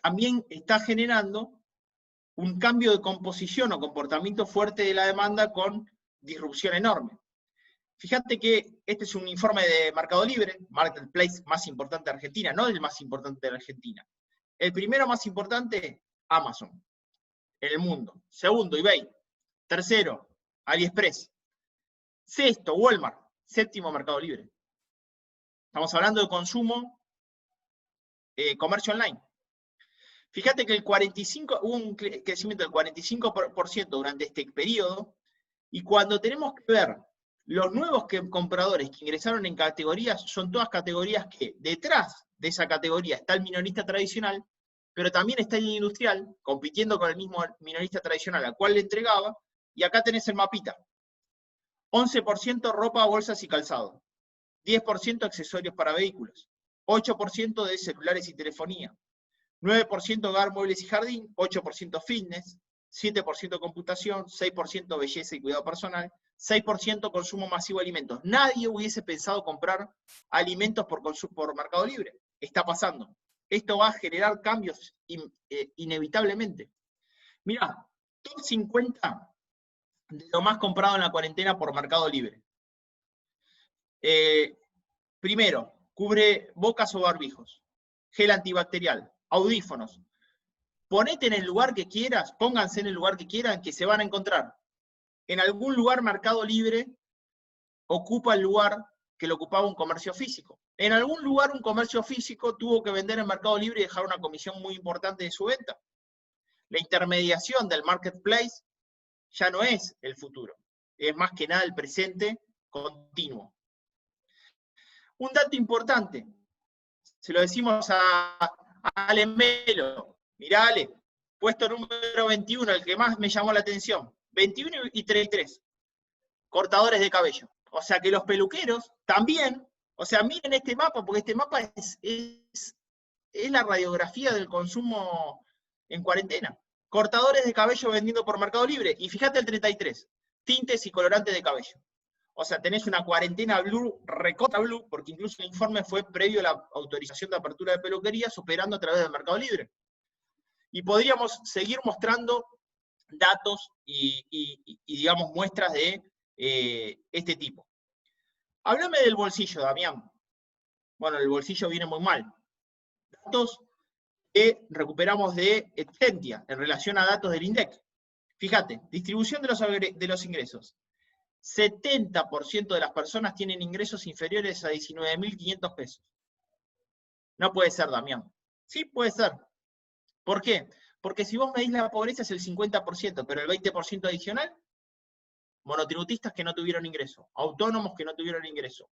también está generando un cambio de composición o comportamiento fuerte de la demanda con disrupción enorme. Fíjate que este es un informe de Mercado Libre, marketplace más importante de Argentina, no el más importante de Argentina. El primero más importante, Amazon, en el mundo. Segundo, eBay. Tercero, AliExpress. Sexto, Walmart. Séptimo, Mercado Libre. Estamos hablando de consumo, comercio online. Fíjate que hubo un crecimiento del 45% durante este periodo, y cuando tenemos que ver los nuevos compradores que ingresaron en categorías, son todas categorías que detrás de esa categoría está el minorista tradicional, pero también está el industrial, compitiendo con el mismo minorista tradicional al cual le entregaba, y acá tenés el mapita. 11% ropa, bolsas y calzado, 10% accesorios para vehículos, 8% de celulares y telefonía, 9% hogar, muebles y jardín, 8% fitness, 7% computación, 6% belleza y cuidado personal, 6% consumo masivo de alimentos. Nadie hubiese pensado comprar alimentos por Mercado Libre. Está pasando. Esto va a generar cambios inevitablemente. Mirá, top 50 de lo más comprado en la cuarentena por Mercado Libre. Primero, cubre bocas o barbijos, gel antibacterial, audífonos. Ponete en el lugar que quieras, pónganse en el lugar que quieran, que se van a encontrar. En algún lugar Mercado Libre ocupa el lugar que lo ocupaba un comercio físico. En algún lugar un comercio físico tuvo que vender en Mercado Libre y dejar una comisión muy importante de su venta. La intermediación del marketplace ya no es el futuro, es más que nada el presente continuo. Un dato importante, se lo decimos a Ale Melo. Mirá, Ale, puesto número 21, el que más me llamó la atención. 21 y 33, cortadores de cabello. O sea que los peluqueros también, o sea, miren este mapa, porque este mapa es la radiografía del consumo en cuarentena. Cortadores de cabello vendiendo por Mercado Libre. Y fíjate el 33, tintes y colorantes de cabello. O sea, tenés una cuarentena blue, recota blue, porque incluso el informe fue previo a la autorización de apertura de peluquerías operando a través del Mercado Libre. Y podríamos seguir mostrando datos y digamos, muestras de este tipo. Háblame del bolsillo, Damián. Bueno, el bolsillo viene muy mal. Datos que recuperamos de Extentia en relación a datos del INDEC. Fíjate, distribución de los ingresos. 70% de las personas tienen ingresos inferiores a 19.500 pesos. No puede ser, Damián. Sí, puede ser. ¿Por qué? Porque si vos medís la pobreza es el 50%, pero el 20% adicional, monotributistas que no tuvieron ingreso, autónomos que no tuvieron ingreso,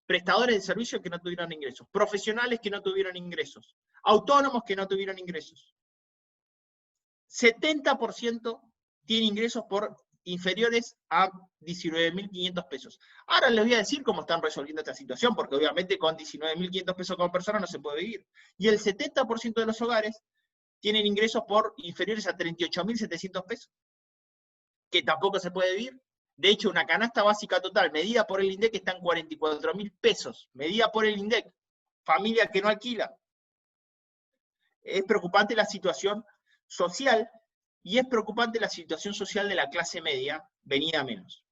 prestadores de servicios que no tuvieron ingresos, profesionales que no tuvieron ingresos, autónomos que no tuvieron ingresos. 70% tiene ingresos inferiores a 19.500 pesos. Ahora les voy a decir cómo están resolviendo esta situación, porque obviamente con 19.500 pesos como persona no se puede vivir. Y el 70% de los hogares tienen ingresos inferiores a 38.700 pesos, que tampoco se puede vivir. De hecho, una canasta básica total, medida por el INDEC, está en 44.000 pesos, medida por el INDEC. familia que no alquila. Es preocupante la situación social y es preocupante la situación social de la clase media venida a menos.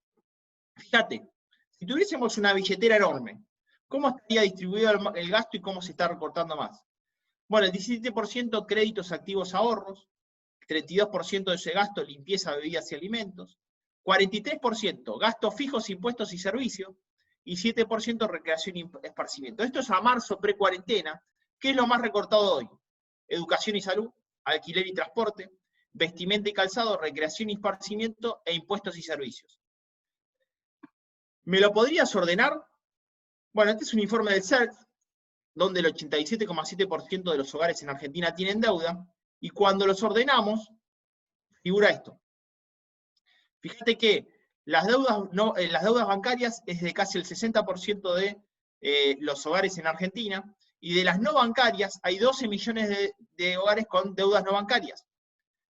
Fíjate, si tuviésemos una billetera enorme, ¿cómo estaría distribuido el gasto y cómo se está recortando más? Bueno, el 17% créditos activos ahorros, 32% de ese gasto limpieza, bebidas y alimentos, 43% gastos fijos, impuestos y servicios, y 7% recreación y esparcimiento. Esto es a marzo pre-cuarentena. ¿Qué es lo más recortado hoy? Educación y salud, alquiler y transporte, vestimenta y calzado, recreación y esparcimiento, e impuestos y servicios. ¿Me lo podrías ordenar? Bueno, este es un informe del CERT, donde el 87,7% de los hogares en Argentina tienen deuda, y cuando los ordenamos, figura esto. Fíjate que las deudas bancarias es de casi el 60% de los hogares en Argentina, y de las no bancarias hay 12 millones de hogares con deudas no bancarias.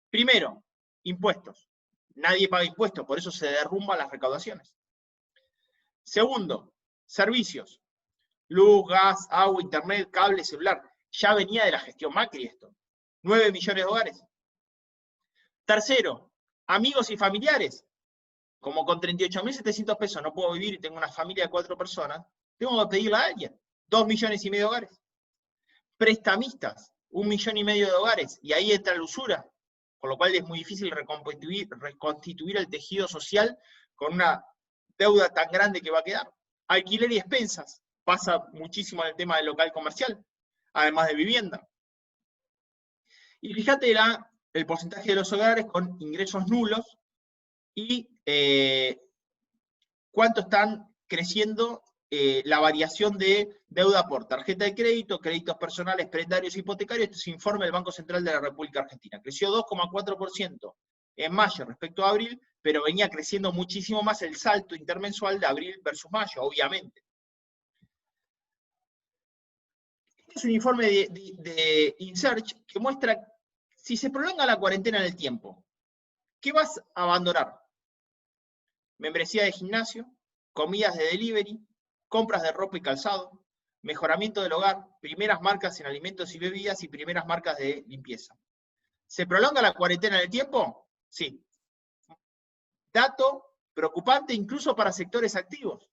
Primero, impuestos. Nadie paga impuestos, por eso se derrumban las recaudaciones. Segundo, servicios. Luz, gas, agua, internet, cable, celular. Ya venía de la gestión Macri esto. 9 millones de hogares. Tercero, amigos y familiares. Como con 38.700 pesos no puedo vivir y tengo una familia de 4 personas, tengo que pedirle a alguien. 2,5 millones de hogares. Prestamistas, 1,5 millones de hogares. Y ahí entra la usura. Con lo cual es muy difícil reconstituir el tejido social con una deuda tan grande que va a quedar. Alquiler y expensas. Pasa muchísimo en el tema del local comercial, además de vivienda. Y fíjate el porcentaje de los hogares con ingresos nulos y cuánto están creciendo la variación de deuda por tarjeta de crédito, créditos personales, prendarios, hipotecarios. Este es un informe del Banco Central de la República Argentina. Creció 2,4% en mayo respecto a abril, pero venía creciendo muchísimo más el salto intermensual de abril versus mayo, obviamente. Este es un informe de InSearch que muestra si se prolonga la cuarentena en el tiempo, ¿qué vas a abandonar? Membresía de gimnasio, comidas de delivery, compras de ropa y calzado, mejoramiento del hogar, primeras marcas en alimentos y bebidas y primeras marcas de limpieza. ¿Se prolonga la cuarentena en el tiempo? Sí. Dato preocupante incluso para sectores activos.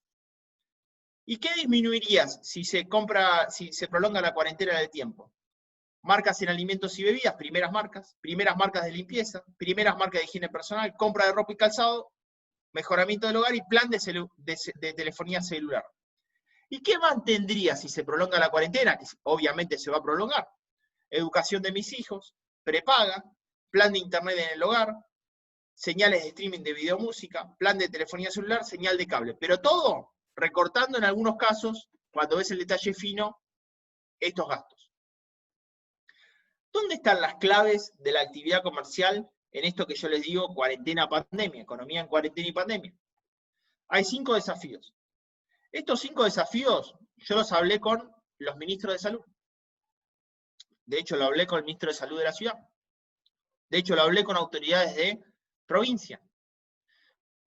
¿Y qué disminuirías si se prolonga la cuarentena en el tiempo? Marcas en alimentos y bebidas, primeras marcas de limpieza, primeras marcas de higiene personal, compra de ropa y calzado, mejoramiento del hogar y plan de telefonía celular. ¿Y qué mantendría si se prolonga la cuarentena? Que obviamente se va a prolongar. Educación de mis hijos, prepaga, plan de internet en el hogar, señales de streaming de videomúsica, plan de telefonía celular, señal de cable. Pero todo recortando en algunos casos, cuando ves el detalle fino, estos gastos. ¿Dónde están las claves de la actividad comercial en esto que yo les digo cuarentena-pandemia, economía en cuarentena y pandemia? Hay 5 desafíos. Estos 5 desafíos yo los hablé con los ministros de salud. De hecho, lo hablé con el ministro de salud de la ciudad. De hecho, lo hablé con autoridades de provincia.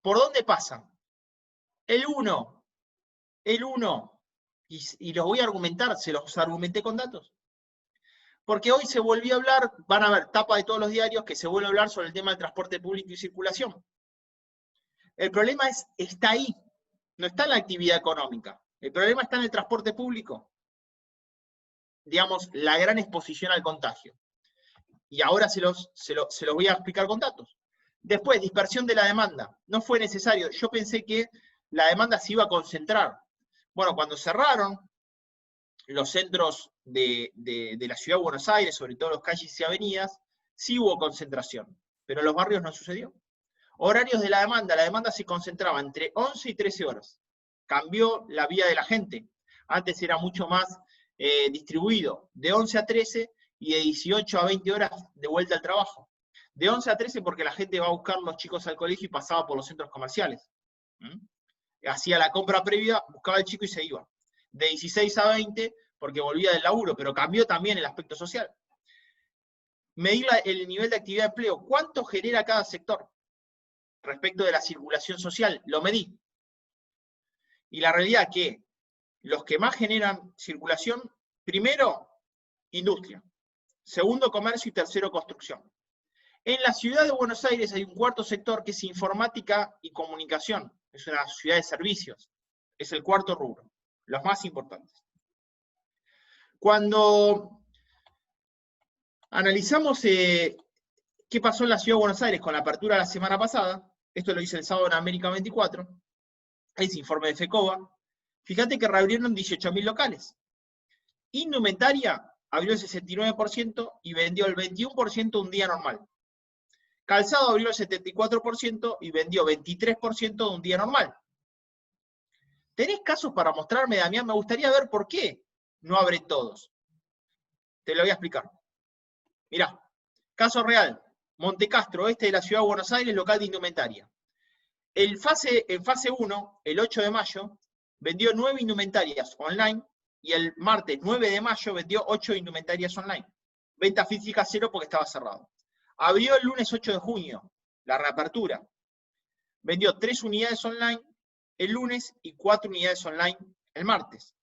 ¿Por dónde pasan? El 1, y los voy a argumentar, se los argumenté con datos. Porque hoy se volvió a hablar, van a ver tapa de todos los diarios, que se vuelve a hablar sobre el tema del transporte público y circulación. El problema está ahí, no está en la actividad económica. El problema está en el transporte público. Digamos, la gran exposición al contagio. Y ahora se los voy a explicar con datos. Después, dispersión de la demanda. No fue necesario. Yo pensé que la demanda se iba a concentrar. Bueno, cuando cerraron los centros de la ciudad de Buenos Aires, sobre todo los calles y avenidas, sí hubo concentración, pero en los barrios no sucedió. Horarios de la demanda se concentraba entre 11 y 13 horas. Cambió la vida de la gente. Antes era mucho más distribuido, de 11 a 13 y de 18 a 20 horas de vuelta al trabajo. De 11 a 13 porque la gente va a buscar los chicos al colegio y pasaba por los centros comerciales. Hacía la compra previa, buscaba al chico y se iba. De 16 a 20 porque volvía del laburo, pero cambió también el aspecto social. Medir el nivel de actividad de empleo. ¿Cuánto genera cada sector? Respecto de la circulación social, lo medí. Y la realidad es que los que más generan circulación Primero, industria. Segundo, comercio y tercero, construcción. En la ciudad de Buenos Aires hay un cuarto sector que es informática y comunicación. Es una ciudad de servicios. Es el cuarto rubro, los más importantes. Cuando analizamos qué pasó en la ciudad de Buenos Aires con la apertura la semana pasada, esto lo hice el sábado en América 24, ese informe de FECOBA, fíjate que reabrieron 18.000 locales. Indumentaria abrió el 69% y vendió el 21% un día normal. Calzado abrió el 74% y vendió 23% de un día normal. ¿Tenés casos para mostrarme, Damián? Me gustaría ver por qué no abren todos. Te lo voy a explicar. Mirá, caso real, Montecastro, oeste de la ciudad de Buenos Aires, local de indumentaria. En fase 1, el 8 de mayo, vendió 9 indumentarias online y el martes 9 de mayo vendió 8 indumentarias online. Venta física 0 porque estaba cerrado. Abrió el lunes 8 de junio, la reapertura. Vendió 3 unidades online el lunes y 4 unidades online el martes.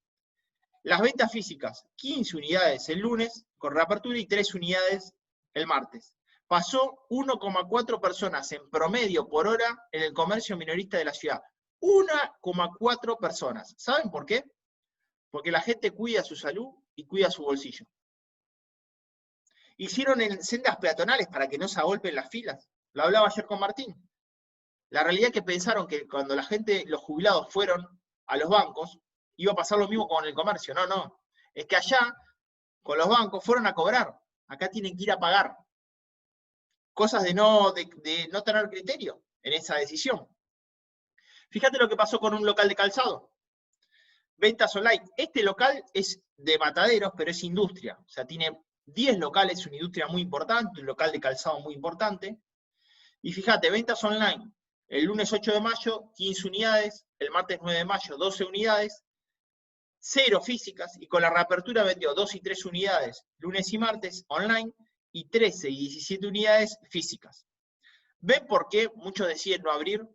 Las ventas físicas, 15 unidades el lunes con reapertura y 3 unidades el martes. Pasó 1,4 personas en promedio por hora en el comercio minorista de la ciudad. 1,4 personas. ¿Saben por qué? Porque la gente cuida su salud y cuida su bolsillo. Hicieron en sendas peatonales para que no se agolpen las filas. Lo hablaba ayer con Martín. La realidad es que pensaron que cuando la gente, los jubilados fueron a los bancos, iba a pasar lo mismo con el comercio. No, no. Es que allá, con los bancos, fueron a cobrar. Acá tienen que ir a pagar. Cosas de no tener criterio en esa decisión. Fíjate lo que pasó con un local de calzado. Ventas online. Este local es de mataderos, pero es industria. O sea, tiene 10 locales, una industria muy importante, un local de calzado muy importante. Y fíjate, ventas online. El lunes 8 de mayo, 15 unidades. El martes 9 de mayo, 12 unidades. 0 físicas. Y con la reapertura vendió 2 y 3 unidades lunes y martes online. Y 13 y 17 unidades físicas. ¿Ven por qué muchos deciden no abrir?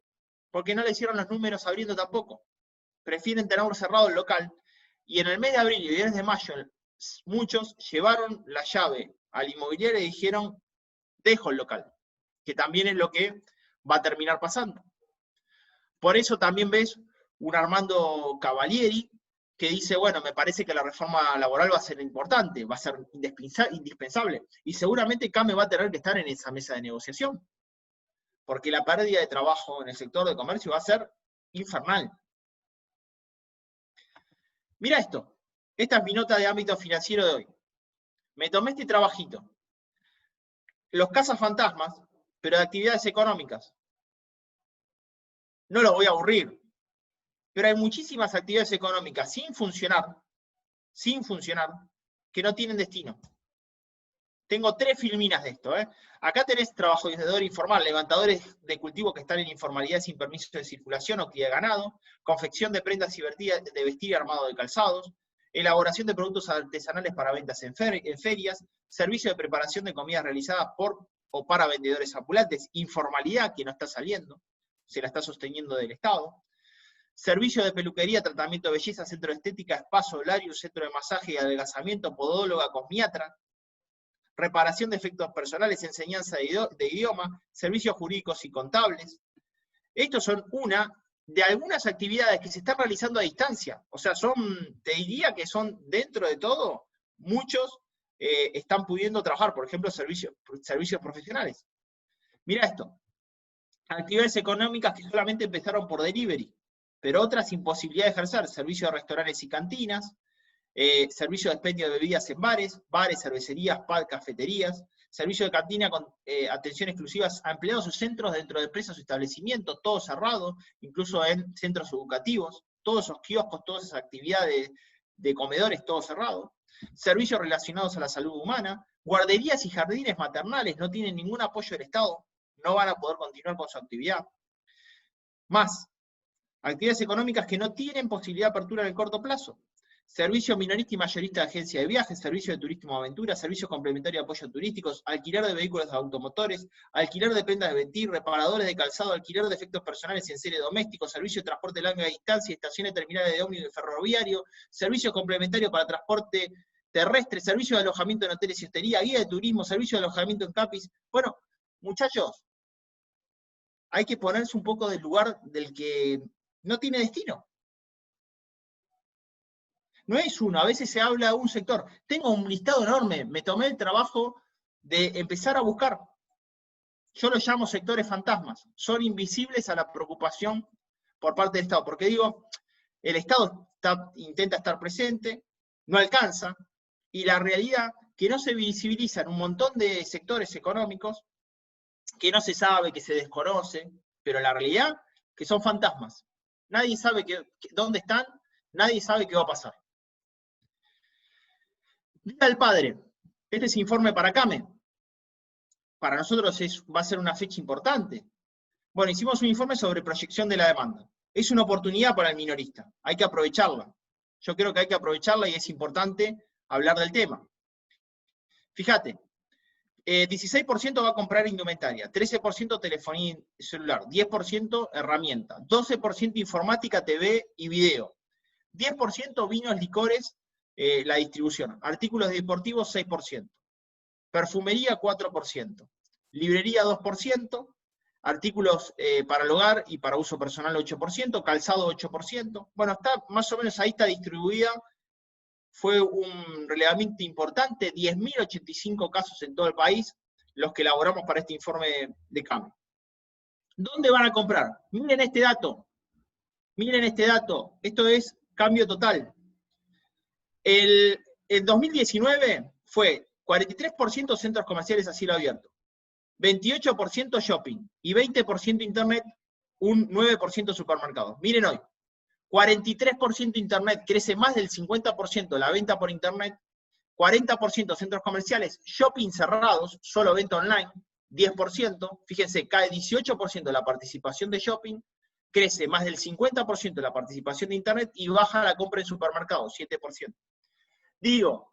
Porque no le hicieron los números abriendo tampoco. Prefieren tener cerrado el local. Y en el mes de abril y viernes de mayo, muchos llevaron la llave al inmobiliario y dijeron, dejo el local. Que también es lo que va a terminar pasando. Por eso también ves un Armando Cavalieri que dice, bueno, me parece que la reforma laboral va a ser importante, va a ser indispensable. Y seguramente CAME va a tener que estar en esa mesa de negociación. Porque la pérdida de trabajo en el sector de comercio va a ser infernal. Mira esto. Esta es mi nota de ámbito financiero de hoy. Me tomé este trabajito. Los cazafantasmas, pero de actividades económicas. No los voy a aburrir. Pero hay muchísimas actividades económicas sin funcionar, que no tienen destino. Tengo 3 filminas de esto. Acá tenés trabajador informal, levantadores de cultivo que están en informalidad sin permiso de circulación o cría de ganado, confección de prendas y de vestir y armado de calzados, elaboración de productos artesanales para ventas en ferias, servicio de preparación de comidas realizadas por o para vendedores ambulantes, informalidad que no está saliendo, se la está sosteniendo del Estado, servicio de peluquería, tratamiento de belleza, centro de estética, spa, solarium, centro de masaje y adelgazamiento, podóloga, cosmiatra, reparación de efectos personales, enseñanza de idioma, servicios jurídicos y contables. Estos son una de algunas actividades que se están realizando a distancia. O sea, te diría que son, dentro de todo, muchos están pudiendo trabajar, por ejemplo, servicios profesionales. Mira esto. Actividades económicas que solamente empezaron por delivery, pero otras sin posibilidad de ejercer, servicio de restaurantes y cantinas, servicio de expendio de bebidas en bares, cervecerías, pubs, cafeterías, servicio de cantina con atención exclusiva a empleados o centros dentro de empresas o establecimientos, todo cerrado, incluso en centros educativos, todos esos kioscos, todas esas actividades de comedores, todo cerrado, servicios relacionados a la salud humana, guarderías y jardines maternales no tienen ningún apoyo del Estado, no van a poder continuar con su actividad. Más, actividades económicas que no tienen posibilidad de apertura en el corto plazo. Servicio minorista y mayorista de agencia de viajes, servicio de turismo aventura, servicio complementario de apoyo turísticos, alquiler de vehículos automotores, alquiler de prendas de vestir, reparadores de calzado, alquiler de efectos personales en serie domésticos, servicio de transporte de larga distancia, estaciones terminales de ómnibus y ferroviario, servicio complementario para transporte terrestre, servicio de alojamiento en hoteles y hostería, guía de turismo, servicio de alojamiento en CAPIS. Bueno, muchachos, hay que ponerse un poco del lugar del que no tiene destino. No es uno, a veces se habla de un sector. Tengo un listado enorme, me tomé el trabajo de empezar a buscar. Yo los llamo sectores fantasmas, son invisibles a la preocupación por parte del Estado, porque digo, el Estado intenta estar presente, no alcanza, y la realidad que no se visibilizan un montón de sectores económicos que no se sabe, que se desconoce, pero la realidad que son fantasmas. Nadie sabe dónde están, nadie sabe qué va a pasar. Día del Padre. Este es informe para CAME. Para nosotros va a ser una fecha importante. Bueno, hicimos un informe sobre proyección de la demanda. Es una oportunidad para el minorista, hay que aprovecharla. Yo creo que hay que aprovecharla y es importante hablar del tema. Fíjate, 16% va a comprar indumentaria, 13% telefonía celular, 10% herramienta, 12% informática, TV y video, 10% vinos, licores, la distribución, artículos deportivos 6%, perfumería 4%, librería 2%, artículos para el hogar y para uso personal 8%, calzado 8%. Bueno, está más o menos ahí está distribuida. Fue un relevamiento importante, 10.085 casos en todo el país, los que elaboramos para este informe de CAME. ¿Dónde van a comprar? Miren este dato. Miren este dato. Esto es cambio total. El 2019 fue 43% centros comerciales a cielo abierto, 28% shopping y 20% internet, un 9% supermercados. Miren hoy, 43% internet, crece más del 50% la venta por internet, 40% centros comerciales, shopping cerrados, solo venta online, 10%, fíjense, cae 18% la participación de shopping, crece más del 50% la participación de internet y baja la compra en supermercados, 7%. Digo,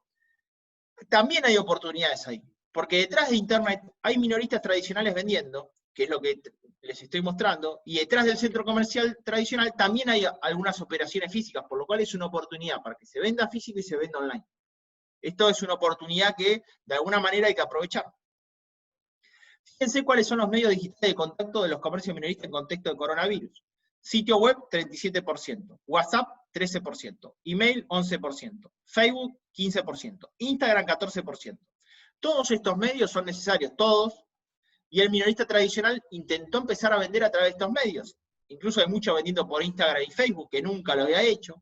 también hay oportunidades ahí, porque detrás de internet hay minoristas tradicionales vendiendo, que es lo que les estoy mostrando, y detrás del centro comercial tradicional también hay algunas operaciones físicas, por lo cual es una oportunidad para que se venda físico y se venda online. Esto es una oportunidad que de alguna manera hay que aprovechar. Fíjense cuáles son los medios digitales de contacto de los comercios minoristas en contexto de coronavirus. Sitio web, 37%. WhatsApp, 13%. Email, 11%. Facebook, 15%. Instagram, 14%. Todos estos medios son necesarios, todos, y el minorista tradicional intentó empezar a vender a través de estos medios. Incluso hay mucho vendiendo por Instagram y Facebook, que nunca lo había hecho.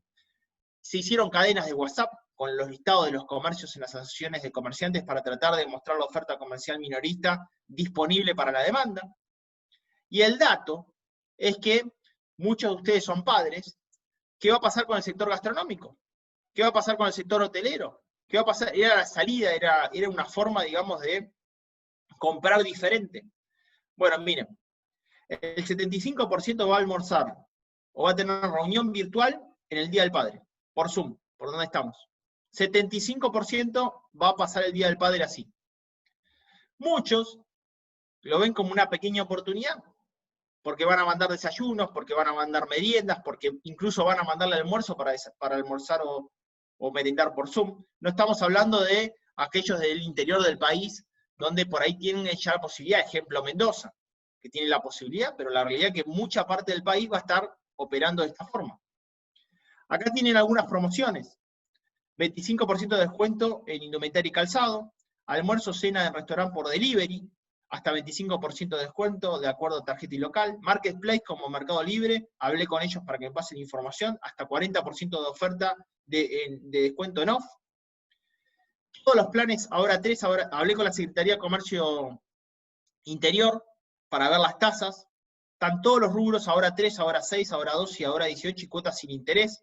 Se hicieron cadenas de WhatsApp con los listados de los comercios en las asociaciones de comerciantes para tratar de mostrar la oferta comercial minorista disponible para la demanda. Y el dato es que muchos de ustedes son padres. ¿Qué va a pasar con el sector gastronómico? ¿Qué va a pasar con el sector hotelero? ¿Qué va a pasar? Era la salida, era una forma, digamos, de comprar diferente. Bueno, miren, el 75% va a almorzar o va a tener reunión virtual en el Día del Padre, por Zoom, por donde estamos. 75% va a pasar el Día del Padre así. Muchos lo ven como una pequeña oportunidad, porque van a mandar desayunos, porque van a mandar meriendas, porque incluso van a mandarle almuerzo para almorzar o merendar por Zoom. No estamos hablando de aquellos del interior del país, donde por ahí tienen ya la posibilidad, ejemplo Mendoza, que tiene la posibilidad, pero la realidad es que mucha parte del país va a estar operando de esta forma. Acá tienen algunas promociones. 25% de descuento en indumentaria y calzado, almuerzo, cena en restaurante por delivery, hasta 25% de descuento de acuerdo a tarjeta y local, Marketplace como Mercado Libre, hablé con ellos para que me pasen información, hasta 40% de oferta de descuento en off. Todos los planes, ahora hablé con la Secretaría de Comercio Interior para ver las tasas, están todos los rubros, ahora 3, ahora 6, ahora 12 y ahora 18 y cuotas sin interés.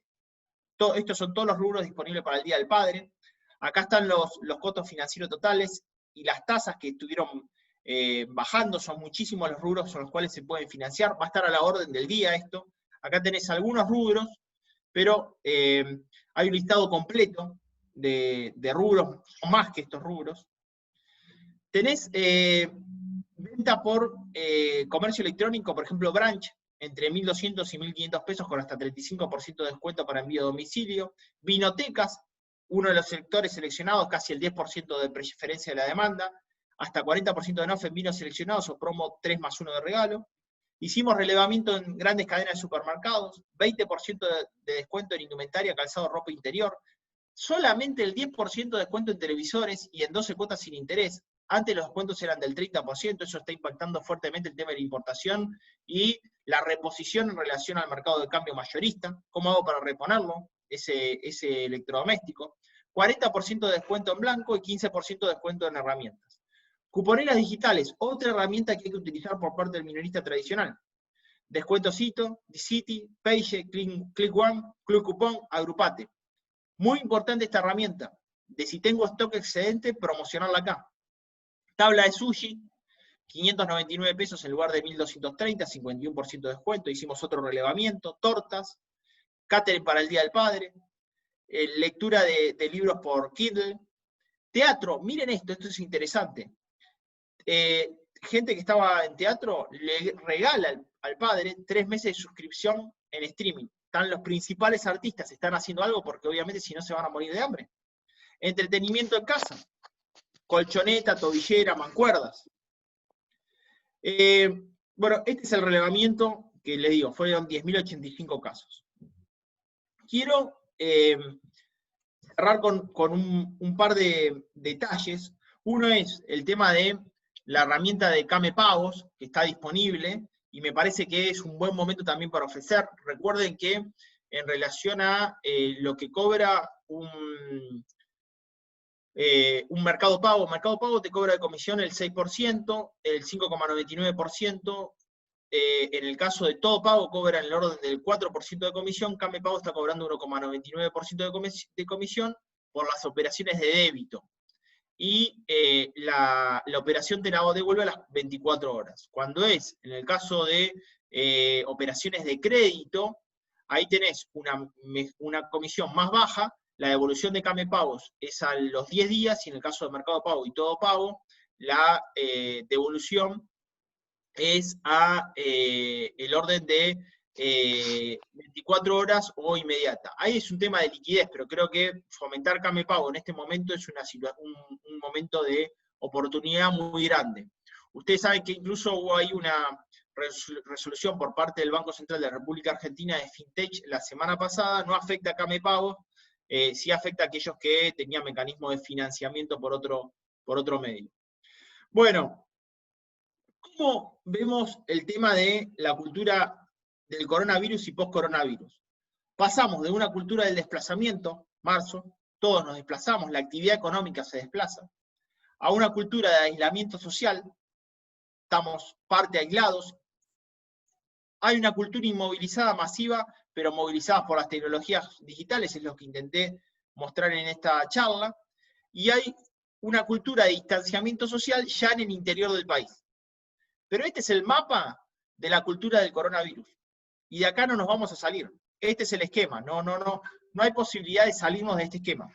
Estos son todos los rubros disponibles para el Día del Padre. Acá están los costos financieros totales y las tasas que estuvieron bajando, son muchísimos los rubros son los cuales se pueden financiar, va a estar a la orden del día esto. Acá tenés algunos rubros, pero hay un listado completo de rubros, o más que estos rubros. Tenés venta por comercio electrónico, por ejemplo, Branch, entre 1.200 y 1.500 pesos con hasta 35% de descuento para envío a domicilio. Vinotecas, uno de los sectores seleccionados, casi el 10% de preferencia de la demanda, hasta 40% de off en vinos seleccionados o promo 3+1 de regalo. Hicimos relevamiento en grandes cadenas de supermercados, 20% de descuento en indumentaria, calzado, ropa interior, solamente el 10% de descuento en televisores y en 12 cuotas sin interés. Antes los descuentos eran del 30%, eso está impactando fuertemente el tema de la importación y la reposición en relación al mercado de cambio mayorista. ¿Cómo hago para reponerlo? Ese electrodoméstico. 40% de descuento en blanco y 15% de descuento en herramientas. Cuponeras digitales, otra herramienta que hay que utilizar por parte del minorista tradicional. Descuento Cito, City, Page, Click One, Club Cupón, Agrupate. Muy importante esta herramienta, de si tengo stock excedente, promocionarla acá. Tabla de sushi, 599 pesos en lugar de 1.230, 51% de descuento, hicimos otro relevamiento, tortas, catering para el Día del Padre, lectura de libros por Kindle, teatro, miren esto es interesante. Gente que estaba en teatro le regala al padre 3 meses de suscripción en streaming. Están los principales artistas, están haciendo algo porque obviamente si no se van a morir de hambre. Entretenimiento en casa, colchoneta, tobillera, mancuerdas. Bueno, este es el relevamiento que les digo, fueron 10.085 casos. Quiero cerrar con un par de detalles. Uno es el tema de la herramienta de Came Pagos, que está disponible, y me parece que es un buen momento también para ofrecer. Recuerden que en relación a lo que cobra un Mercado Pago te cobra de comisión el 6%, el 5,99%, en el caso de Todo Pago cobra en el orden del 4% de comisión, Came Pago está cobrando 1,99% de comisión por las operaciones de débito. Y la operación te la devuelve a las 24 horas. Cuando es, en el caso de operaciones de crédito, ahí tenés una comisión más baja, la devolución de Came Pagos es a los 10 días, y en el caso de Mercado Pago y Todo Pago, la devolución es a el orden de 24 horas o inmediata. Ahí es un tema de liquidez, pero creo que fomentar Came Pago en este momento es un momento de oportunidad muy grande. Ustedes saben que incluso hubo ahí una resolución por parte del Banco Central de la República Argentina de FinTech la semana pasada, no afecta a Came Pago, sí afecta a aquellos que tenían mecanismo de financiamiento por otro medio. Bueno, ¿cómo vemos el tema de la cultura del coronavirus y post-coronavirus? Pasamos de una cultura del desplazamiento, marzo, todos nos desplazamos, la actividad económica se desplaza, a una cultura de aislamiento social, estamos parte aislados, hay una cultura inmovilizada masiva, pero movilizada por las tecnologías digitales, es lo que intenté mostrar en esta charla, y hay una cultura de distanciamiento social ya en el interior del país. Pero este es el mapa de la cultura del coronavirus. Y de acá no nos vamos a salir. Este es el esquema. No hay posibilidad de salirnos de este esquema.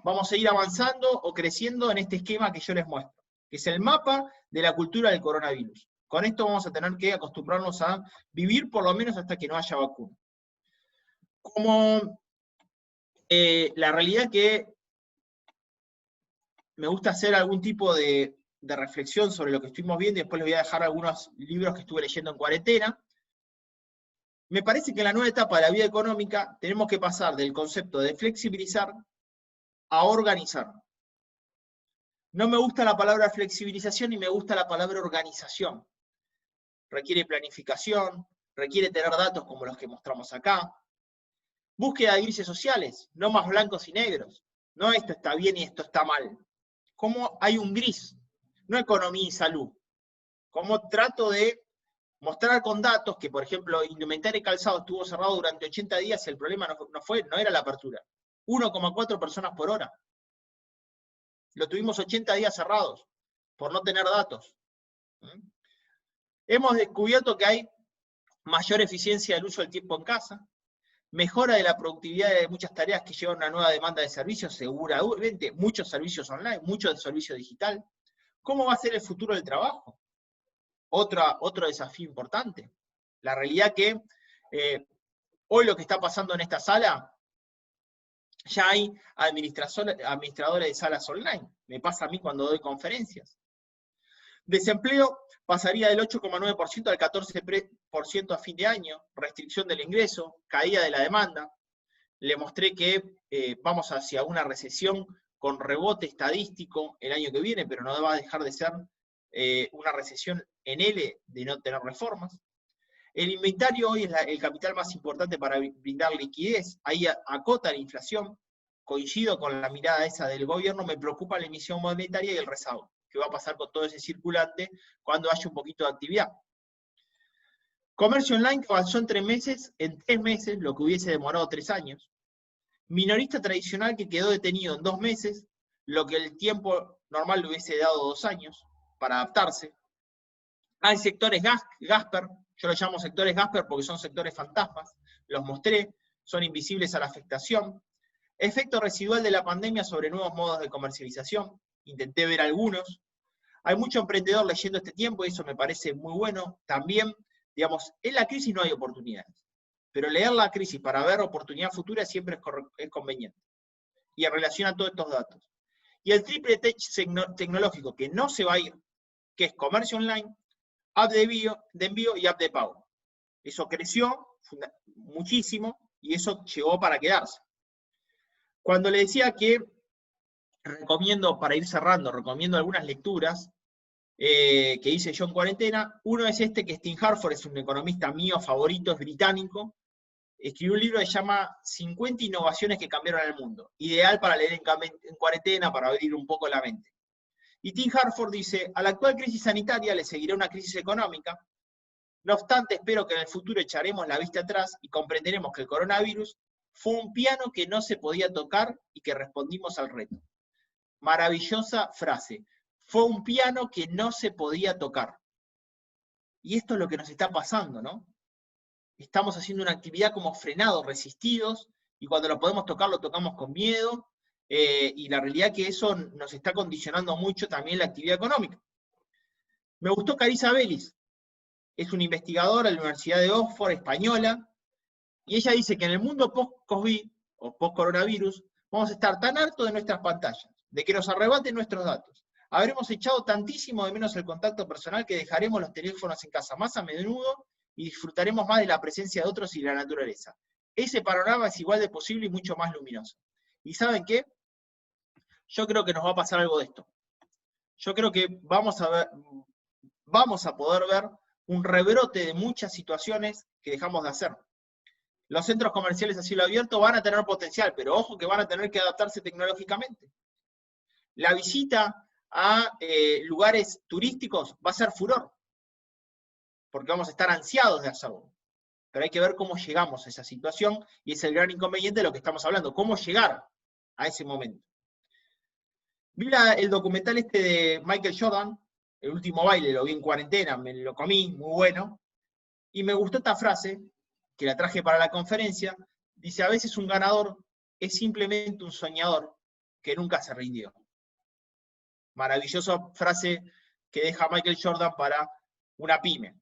Vamos a ir avanzando o creciendo en este esquema que yo les muestro, que es el mapa de la cultura del coronavirus. Con esto vamos a tener que acostumbrarnos a vivir por lo menos hasta que no haya vacuna. Como la realidad que me gusta hacer algún tipo de reflexión sobre lo que estuvimos viendo, y después les voy a dejar algunos libros que estuve leyendo en cuarentena. Me parece que en la nueva etapa de la vida económica tenemos que pasar del concepto de flexibilizar a organizar. No me gusta la palabra flexibilización y me gusta la palabra organización. Requiere planificación, requiere tener datos como los que mostramos acá. Búsqueda de grises sociales, no más blancos y negros. No esto está bien y esto está mal. ¿Cómo hay un gris? No economía y salud. ¿Cómo trato de mostrar con datos que, por ejemplo, indumentaria y calzado estuvo cerrado durante 80 días y el problema no era la apertura? 1,4 personas por hora. Lo tuvimos 80 días cerrados, por no tener datos. Hemos descubierto que hay mayor eficiencia del uso del tiempo en casa, mejora de la productividad de muchas tareas que llevan a una nueva demanda de servicios, seguramente, muchos servicios online, mucho servicio digital. ¿Cómo va a ser el futuro del trabajo? Otro desafío importante. La realidad que hoy lo que está pasando en esta sala ya hay administradores de salas online. Me pasa a mí cuando doy conferencias. Desempleo pasaría del 8,9% al 14% a fin de año, restricción del ingreso, caída de la demanda. Le mostré que vamos hacia una recesión con rebote estadístico el año que viene, pero no va a dejar de ser una recesión en L de no tener reformas. El inventario hoy es el capital más importante para brindar liquidez. Ahí acota la inflación. Coincido con la mirada esa del gobierno, me preocupa la emisión monetaria y el rezago. ¿Qué va a pasar con todo ese circulante cuando haya un poquito de actividad? Comercio online que avanzó en 3 meses, lo que hubiese demorado 3 años. Minorista tradicional que quedó detenido en 2 meses, lo que el tiempo normal le hubiese dado 2 años para adaptarse. Hay sectores Gasper, yo los llamo sectores Gasper porque son sectores fantasmas, los mostré, son invisibles a la afectación. Efecto residual de la pandemia sobre nuevos modos de comercialización, intenté ver algunos. Hay mucho emprendedor leyendo este tiempo y eso me parece muy bueno. También, digamos, en la crisis no hay oportunidades, pero leer la crisis para ver oportunidad futura siempre es conveniente. Y en relación a todos estos datos. Y el triple tecnológico que no se va a ir, que es comercio online, app de envío y app de pago. Eso creció muchísimo y eso llegó para quedarse. Cuando le decía que recomiendo, para ir cerrando, recomiendo algunas lecturas que hice yo en cuarentena, uno es este que Steve Harford, es un economista mío favorito, es británico, escribió un libro que se llama 50 innovaciones que cambiaron el mundo, ideal para leer en cuarentena, para abrir un poco la mente. Y Tim Harford dice, a la actual crisis sanitaria le seguirá una crisis económica, no obstante espero que en el futuro echaremos la vista atrás y comprenderemos que el coronavirus fue un piano que no se podía tocar y que respondimos al reto. Maravillosa frase, fue un piano que no se podía tocar. Y esto es lo que nos está pasando, ¿no? Estamos haciendo una actividad como frenados, resistidos, y cuando lo podemos tocar lo tocamos con miedo, y la realidad es que eso nos está condicionando mucho también la actividad económica. Me gustó Carissa Bellis, es una investigadora de la Universidad de Oxford, española, y ella dice que en el mundo post-COVID, o post-coronavirus, vamos a estar tan hartos de nuestras pantallas, de que nos arrebaten nuestros datos. Habremos echado tantísimo de menos el contacto personal que dejaremos los teléfonos en casa más a menudo y disfrutaremos más de la presencia de otros y de la naturaleza. Ese panorama es igual de posible y mucho más luminoso. ¿Y saben qué? Yo creo que nos va a pasar algo de esto. Yo creo que vamos a poder ver un rebrote de muchas situaciones que dejamos de hacer. Los centros comerciales a cielo abierto van a tener potencial, pero ojo que van a tener que adaptarse tecnológicamente. La visita a lugares turísticos va a ser furor, porque vamos a estar ansiados de hacerlo. Pero hay que ver cómo llegamos a esa situación, y es el gran inconveniente de lo que estamos hablando, cómo llegar a ese momento. Vi el documental este de Michael Jordan, El último baile, lo vi en cuarentena, me lo comí, muy bueno, y me gustó esta frase, que la traje para la conferencia, dice, a veces un ganador es simplemente un soñador que nunca se rindió. Maravillosa frase que deja Michael Jordan para una pyme.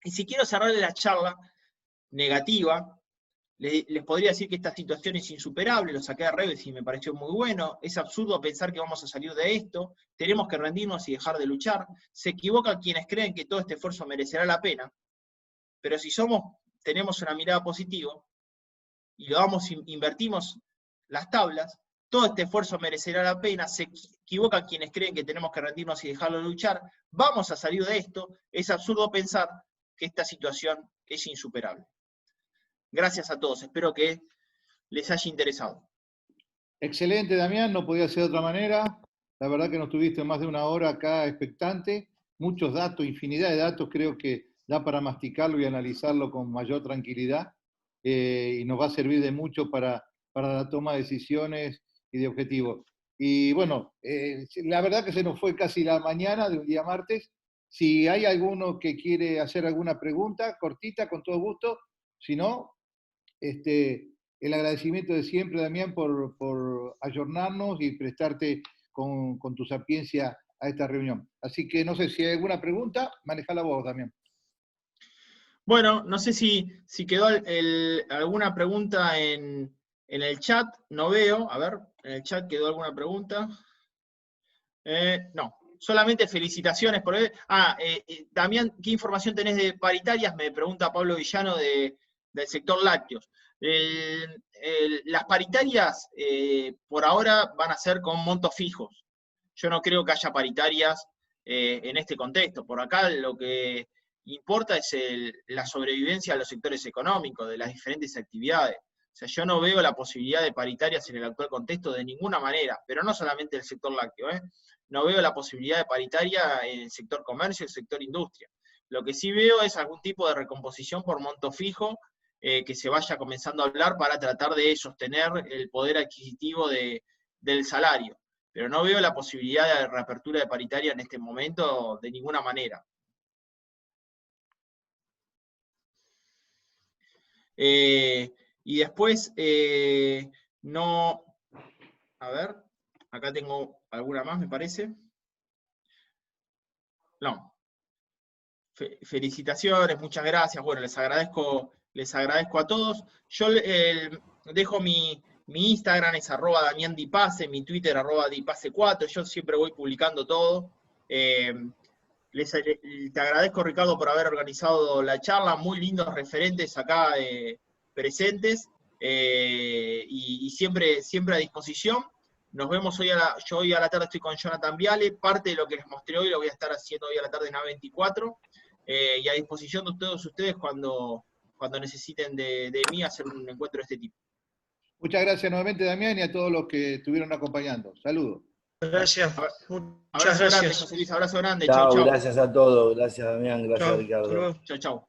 Y si quiero cerrarle la charla negativa, les podría decir que esta situación es insuperable, lo saqué de Reves y me pareció muy bueno, es absurdo pensar que vamos a salir de esto, tenemos que rendirnos y dejar de luchar, se equivocan quienes creen que todo este esfuerzo merecerá la pena, pero si tenemos una mirada positiva, y invertimos las tablas, todo este esfuerzo merecerá la pena, se equivocan quienes creen que tenemos que rendirnos y dejarlo de luchar, vamos a salir de esto, es absurdo pensar que esta situación es insuperable. Gracias a todos, espero que les haya interesado. Excelente, Damián, no podía ser de otra manera. La verdad que nos tuviste más de una hora acá expectante, muchos datos, infinidad de datos, creo que da para masticarlo y analizarlo con mayor tranquilidad, y nos va a servir de mucho para la toma de decisiones y de objetivos. Y bueno, la verdad que se nos fue casi la mañana de un día martes. Si hay alguno que quiere hacer alguna pregunta, cortita, con todo gusto. Si no, el agradecimiento de siempre, Damián, por ayornarnos y prestarte con tu sapiencia a esta reunión. Así que no sé si hay alguna pregunta, maneja la voz, Damián. Bueno, no sé si quedó alguna pregunta En el chat no veo, a ver, en el chat quedó alguna pregunta. No, solamente felicitaciones por él. Damián, ¿qué información tenés de paritarias? Me pregunta Pablo Villano del sector lácteos. Las paritarias por ahora van a ser con montos fijos. Yo no creo que haya paritarias en este contexto. Por acá lo que importa es la sobrevivencia de los sectores económicos, de las diferentes actividades. O sea, yo no veo la posibilidad de paritarias en el actual contexto de ninguna manera, pero no solamente el sector lácteo, no veo la posibilidad de paritaria en el sector comercio y el sector industria. Lo que sí veo es algún tipo de recomposición por monto fijo que se vaya comenzando a hablar para tratar de sostener el poder adquisitivo del salario. Pero no veo la posibilidad de reapertura de paritaria en este momento de ninguna manera. Y después, no, a ver, acá tengo alguna más, me parece. No. Felicitaciones, muchas gracias. Bueno, les agradezco a todos. Yo dejo mi Instagram, es @DamianDiPase, mi Twitter, @Dipase4. Yo siempre voy publicando todo. Te agradezco, Ricardo, por haber organizado la charla. Muy lindos referentes acá presentes. Y siempre a disposición. Nos vemos yo hoy a la tarde estoy con Jonathan Viale. Parte de lo que les mostré hoy lo voy a estar haciendo hoy a la tarde en A24. Y a disposición de todos ustedes cuando necesiten de mí hacer un encuentro de este tipo. Muchas gracias nuevamente, Damián, y a todos los que estuvieron acompañando. Saludos. Gracias. Abrazo grande, José Luis, abrazo grande. Chao, Chau, chau. gracias a todos. Gracias, Damián. Gracias, Chao, Ricardo. hasta luego. Chau, chau.